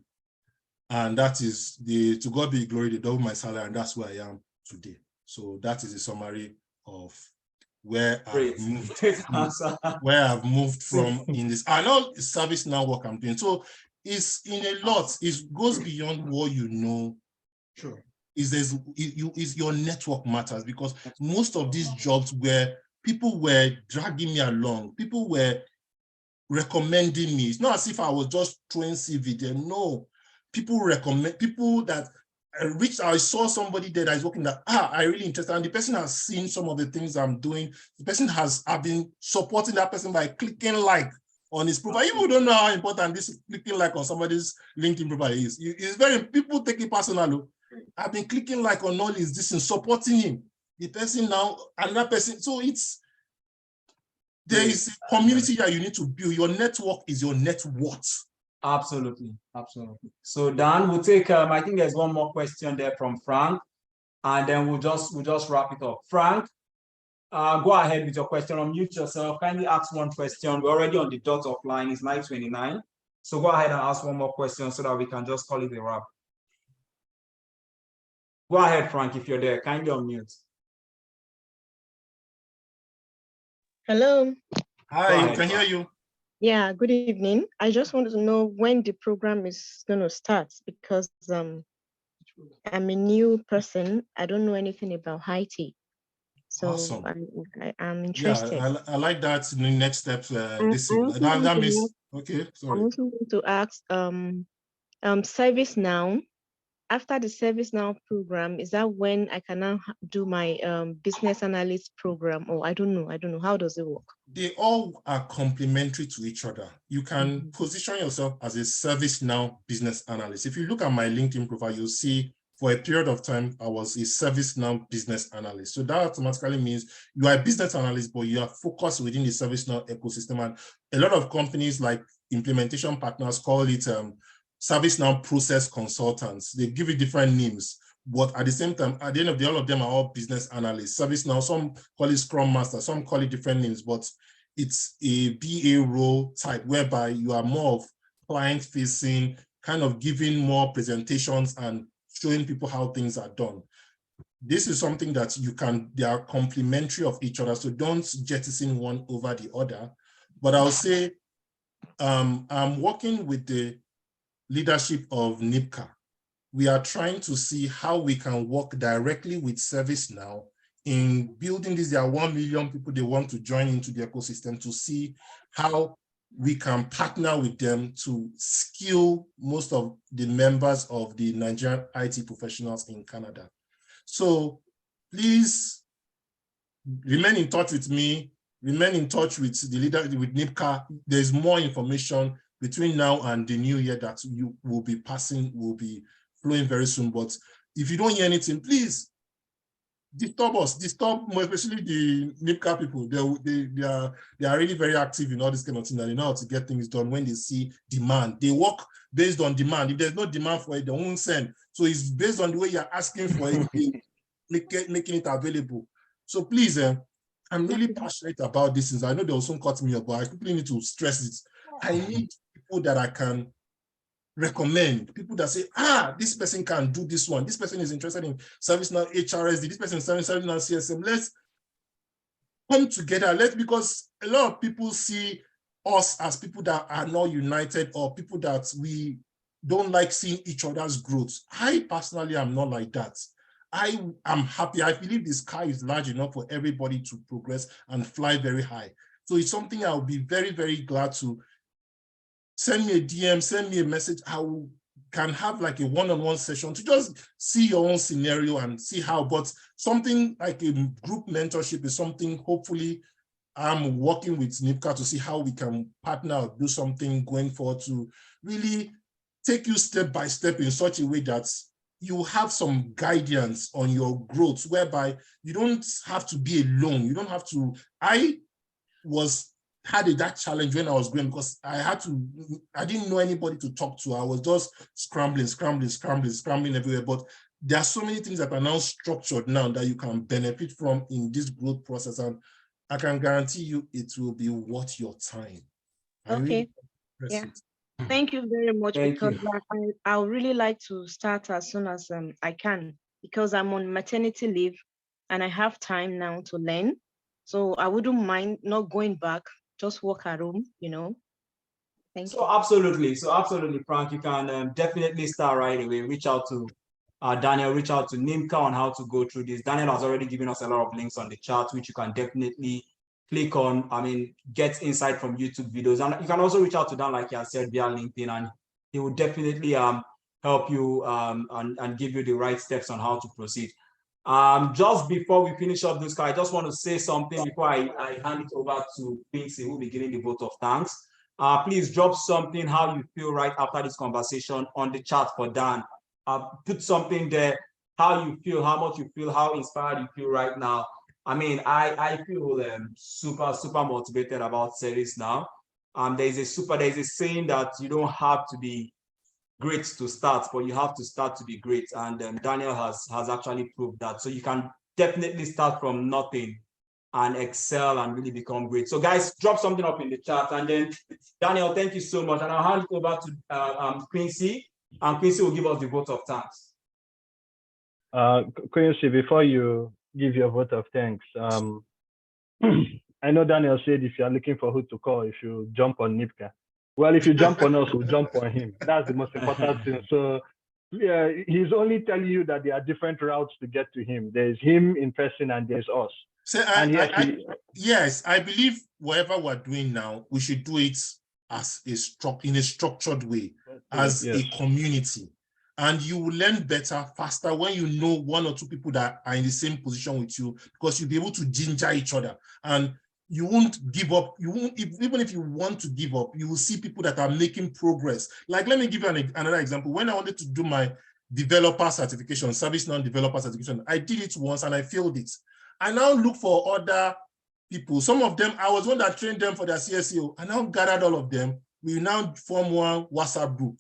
And that is to God be the glory, they double my salary, and that's where I am today. So that is a summary of where I've moved, from in this. I know ServiceNow work I'm doing. So it's in a lot, it goes beyond what you know. Sure. Is your network matters, because most of these jobs where people were dragging me along, people were recommending me. It's not as if I was just throwing CV there. No, people recommend, people that I saw somebody there that is working that, I really interested, and the person has seen some of the things I'm doing. The person I've been supporting that person by clicking like on his profile. You don't know how important this clicking like on somebody's LinkedIn profile is. It's very, people take it personal. I've been clicking like on all his this and supporting him. The person now, another person. So there is a community that you need to build. Your network is your net worth. Absolutely, absolutely. So Dan, we'll take. I think there's one more question there from Frank, and then we'll just wrap it up. Frank, go ahead with your question. Unmute yourself. Kindly ask one question. We're already on the dot of line. It's 9:29. So go ahead and ask one more question so that we can just call it a wrap. Go ahead, Frank, if you're there. Kindly unmute. Hello. Hi, I can hear you. Yeah, good evening. I just wanted to know when the program is going to start, because I'm a new person. I don't know anything about IT. So awesome. I'm interested. Yeah, I like that. The next steps. Okay, sorry. I'm also going to ask ServiceNow. After the ServiceNow program, is that when I can now do my business analyst program? Or I don't know. How does it work? They all are complementary to each other. You can position yourself as a ServiceNow business analyst. If you look at my LinkedIn profile, you'll see for a period of time, I was a ServiceNow business analyst. So that automatically means you are a business analyst, but you are focused within the ServiceNow ecosystem. And a lot of companies like implementation partners call it ServiceNow process consultants. They give it different names, but at the same time, at the end of the day, all of them are all business analysts. ServiceNow, some call it Scrum Master, some call it different names, but it's a BA role type whereby you are more of client-facing, kind of giving more presentations and showing people how things are done. This is something that they are complementary of each other, so don't jettison one over the other. But I'll say I'm working with the leadership of NIPCA. We are trying to see how we can work directly with ServiceNow in building this. There are 1 million people they want to join into the ecosystem, to see how we can partner with them to skill most of the members of the Nigerian IT professionals in Canada. So please remain in touch with me, remain in touch with the leader, with NIPCA. There's more information between now and the new year that you will be flowing very soon. But if you don't hear anything, please disturb us, more especially the NIPCA people. They are really very active in all this kind of thing, and they know how to get things done when they see demand. They work based on demand. If there's no demand for it, they won't send. So it's based on the way you're asking for it, making it available. So please, I'm really passionate about this. Since I know they will soon cut me up, but I quickly need to stress it. I need people that I can recommend, people that say, this person can do this one. This person is interested in ServiceNow HRSD. This person is ServiceNow CSM. Let's come together. Because a lot of people see us as people that are not united, or people that we don't like seeing each other's growth. I personally am not like that. I am happy. I believe the sky is large enough for everybody to progress and fly very high. So it's something I'll be very, very glad to. Send me a DM, send me a message. I can have like a one-on-one session to just see your own scenario and see how, but something like a group mentorship is something hopefully I'm working with NIPCA to see how we can partner or do something going forward to really take you step by step in such a way that you have some guidance on your growth, whereby you don't have to be alone. You don't have to. I was had that challenge when I was going, because I didn't know anybody to talk to. I was just scrambling everywhere. But there are so many things that are now structured now that you can benefit from in this growth process. And I can guarantee you it will be worth your time. Okay. Yeah. Thank you very much. Because I would really like to start as soon as I can, because I'm on maternity leave and I have time now to learn. So I wouldn't mind not going back, just work at home, you know. Thank you. Absolutely. So absolutely, Frank, you can definitely start right away. Reach out to Daniel, reach out to Nimka on how to go through this. Daniel has already given us a lot of links on the chat, which you can definitely click on. I mean, get insight from YouTube videos. And you can also reach out to Dan, like I said, via LinkedIn, and he will definitely help you and give you the right steps on how to proceed. Just before we finish up this call, I just want to say something before I hand it over to Quincy, who will be giving the vote of thanks. Please drop something, how you feel right after this conversation on the chat for Dan. Put something there, how you feel, how much you feel, how inspired you feel right now. I mean, I feel super motivated about ServiceNow. There's a saying that you don't have to be great to start, but you have to start to be great. And Daniel has actually proved that. So you can definitely start from nothing and excel and really become great. So guys, drop something up in the chat. And then Daniel, thank you so much. And I'll hand it over to Quincy, and Quincy will give us the vote of thanks. Quincy, before you give your vote of thanks, I know Daniel said if you're looking for who to call, if you jump on Nipka. Well, if you jump on us, we'll jump on him. That's the most important thing. So yeah, he's only telling you that there are different routes to get to him. There's him in person and there's us. So yes, I believe whatever we're doing now, we should do it as in a structured way, as a community. And you will learn better, faster when you know one or two people that are in the same position with you, because you'll be able to ginger each other. And you won't give up. You won't, even if you want to give up, you will see people that are making progress. Like, let me give you another example. When I wanted to do my developer certification, ServiceNow developer certification, I did it once and I failed it. I now look for other people. Some of them, I was one that trained them for their CSEO. I now gathered all of them. We now form one WhatsApp group.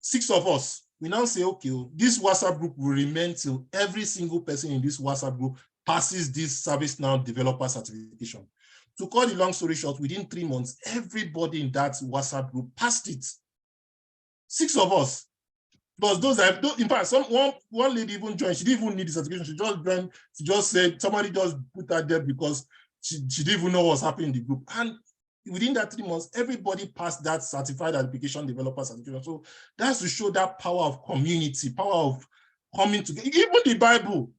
6 of us. We now say, okay, this WhatsApp group will remain till every single person in this WhatsApp group passes this ServiceNow developer certification. To cut the long story short, within 3 months, everybody in that WhatsApp group passed it. 6 of us. Plus those that, in fact, one lady even joined. She didn't even need the certification. She just joined. She just said somebody just put her there because she didn't even know what was happening in the group. And within that 3 months, everybody passed that certified application developer certification. So that's to show that power of community, power of coming together. Even the Bible.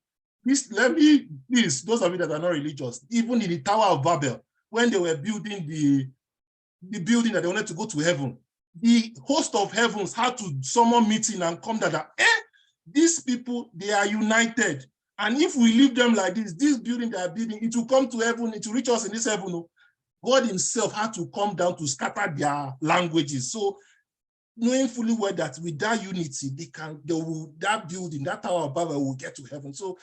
Please, those of you that are not religious, even in the Tower of Babel, when they were building the building that they wanted to go to heaven, the host of heavens had to summon meeting and come that, these people, they are united. And if we leave them like this building they are building, it will come to heaven, it will reach us in this heaven. God himself had to come down to scatter their languages. So knowing fully well that with that unity, that building, that Tower of Babel will get to heaven. So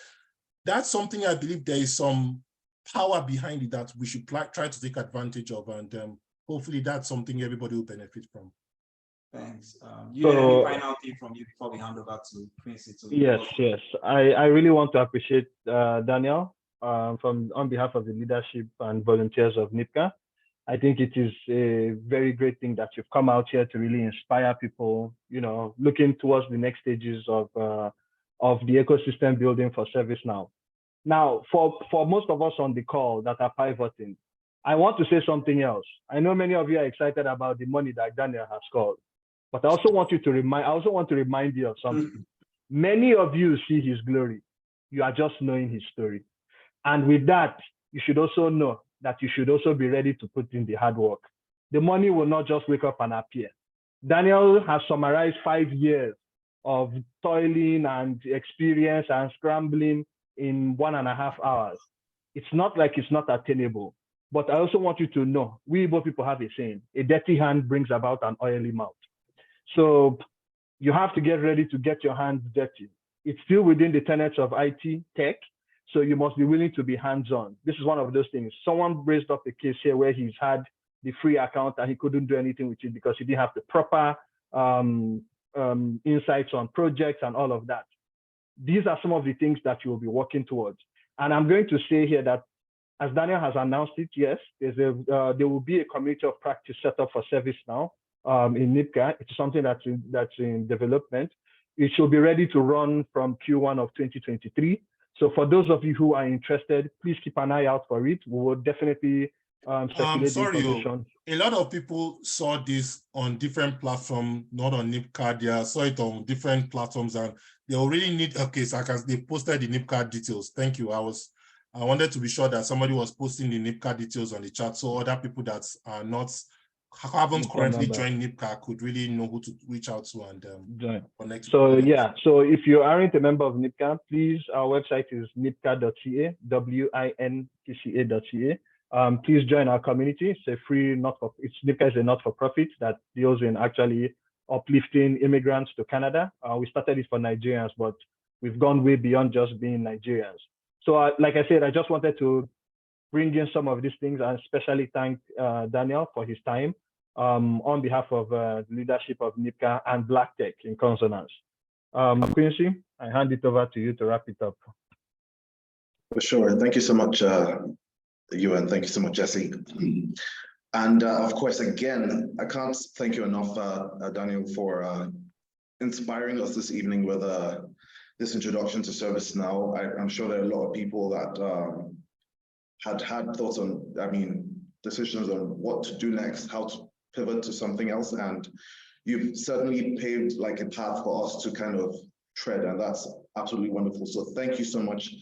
that's something I believe there is some power behind it that we should try to take advantage of, and hopefully that's something everybody will benefit from. Thanks. You have any final thing from you before we hand over to Quincy? Yes. I really want to appreciate Daniel on behalf of the leadership and volunteers of NIPCA. I think it is a very great thing that you've come out here to really inspire people, looking towards the next stages of the ecosystem building for ServiceNow. Now, for most of us on the call that are pivoting, I want to say something else. I know many of you are excited about the money that Daniel has called, but I also want to remind you of something. Many of you see his glory. You are just knowing his story. And with that, you should also know that you should also be ready to put in the hard work. The money will not just wake up and appear. Daniel has summarized 5 years of toiling and experience and scrambling in 1.5 hours. It's not like it's not attainable, but I also want you to know, we Igbo people have a saying, a dirty hand brings about an oily mouth. So you have to get ready to get your hands dirty. It's still within the tenets of IT tech. So you must be willing to be hands-on. This is one of those things. Someone raised up a case here where he's had the free account and he couldn't do anything with it because he didn't have the proper insights on projects and all of that. These are some of the things that you will be working towards. And I'm going to say here that, as Daniel has announced it, yes, there will be a community of practice set up for ServiceNow in NIPCA. It's something that's in development. It should be ready to run from Q1 of 2023. So for those of you who are interested, please keep an eye out for it. We will definitely circulate the information. A lot of people saw this on different platforms, not on NIPCA. They saw it on different platforms, and they already need. Okay, so they posted the NIPCA details. Thank you. I wanted to be sure that somebody was posting the NIPCA details on the chat, so other people that are haven't currently joined NIPCA could really know who to reach out to and connect. So yeah, so if you aren't a member of NIPCA, please, our website is nipca.ca, WINTCA.ca. Please join our community. It's a free NIPCA is a not-for-profit that deals in actually uplifting immigrants to Canada. We started it for Nigerians, but we've gone way beyond just being Nigerians. So like I said, I just wanted to bring in some of these things and especially thank Daniel for his time on behalf of the leadership of NIPCA and Black Tech in Consonance. Quincy, I hand it over to you to wrap it up. For sure. Thank you so much, Ewan. Thank you so much, Jesse. And of course, again, I can't thank you enough, Daniel, for inspiring us this evening with this introduction to ServiceNow. I'm sure there are a lot of people that had thoughts on, decisions on what to do next, how to pivot to something else. And you've certainly paved like a path for us to kind of tread, and that's absolutely wonderful. So thank you so much,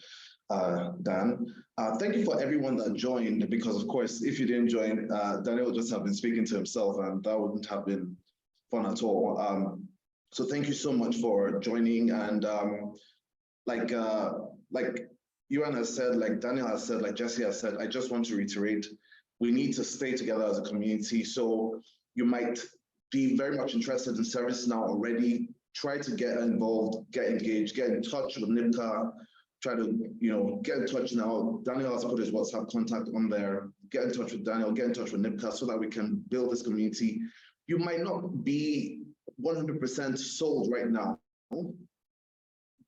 Dan. Thank you for everyone that joined, because of course, if you didn't join, Daniel would just have been speaking to himself and that wouldn't have been fun at all. So thank you so much for joining. And like Ewan has said, like Daniel has said, like Jesse has said, I just want to reiterate, we need to stay together as a community. So you might be very much interested in ServiceNow already. Try to get involved, get engaged, get in touch with NIPCA. Try to, get in touch now. Daniel has put his WhatsApp contact on there. Get in touch with Daniel, get in touch with NIPCA so that we can build this community. You might not be 100% sold right now,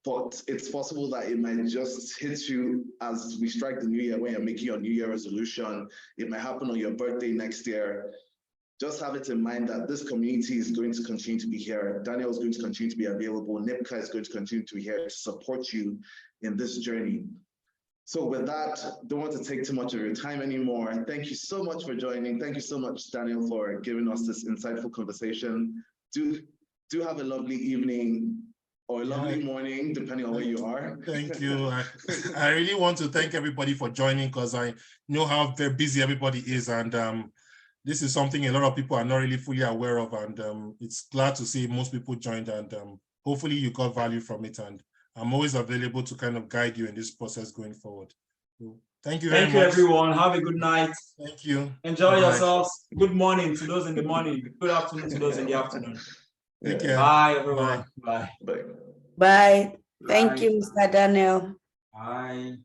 but it's possible that it might just hit you as we strike the new year when you're making your New Year resolution. It might happen on your birthday next year. Just have it in mind that this community is going to continue to be here. Daniel is going to continue to be available. NIPCA is going to continue to be here to support you in this journey. So with that, don't want to take too much of your time anymore. Thank you so much for joining. Thank you so much, Daniel, for giving us this insightful conversation. Do have a lovely evening or a lovely morning, depending on where you are. Thank you. I really want to thank everybody for joining, because I know how very busy everybody is, and this is something a lot of people are not really fully aware of, and it's glad to see most people joined, and hopefully you got value from it, and I'm always available to kind of guide you in this process going forward. So, thank you very much. Thank you, everyone. Have a good night. Thank you. Enjoy yourselves. Good morning to those in the morning. Good afternoon to those in the afternoon. Take care. Bye, everyone. Bye. Bye. Bye. Thank you, Mr. Daniel. Bye.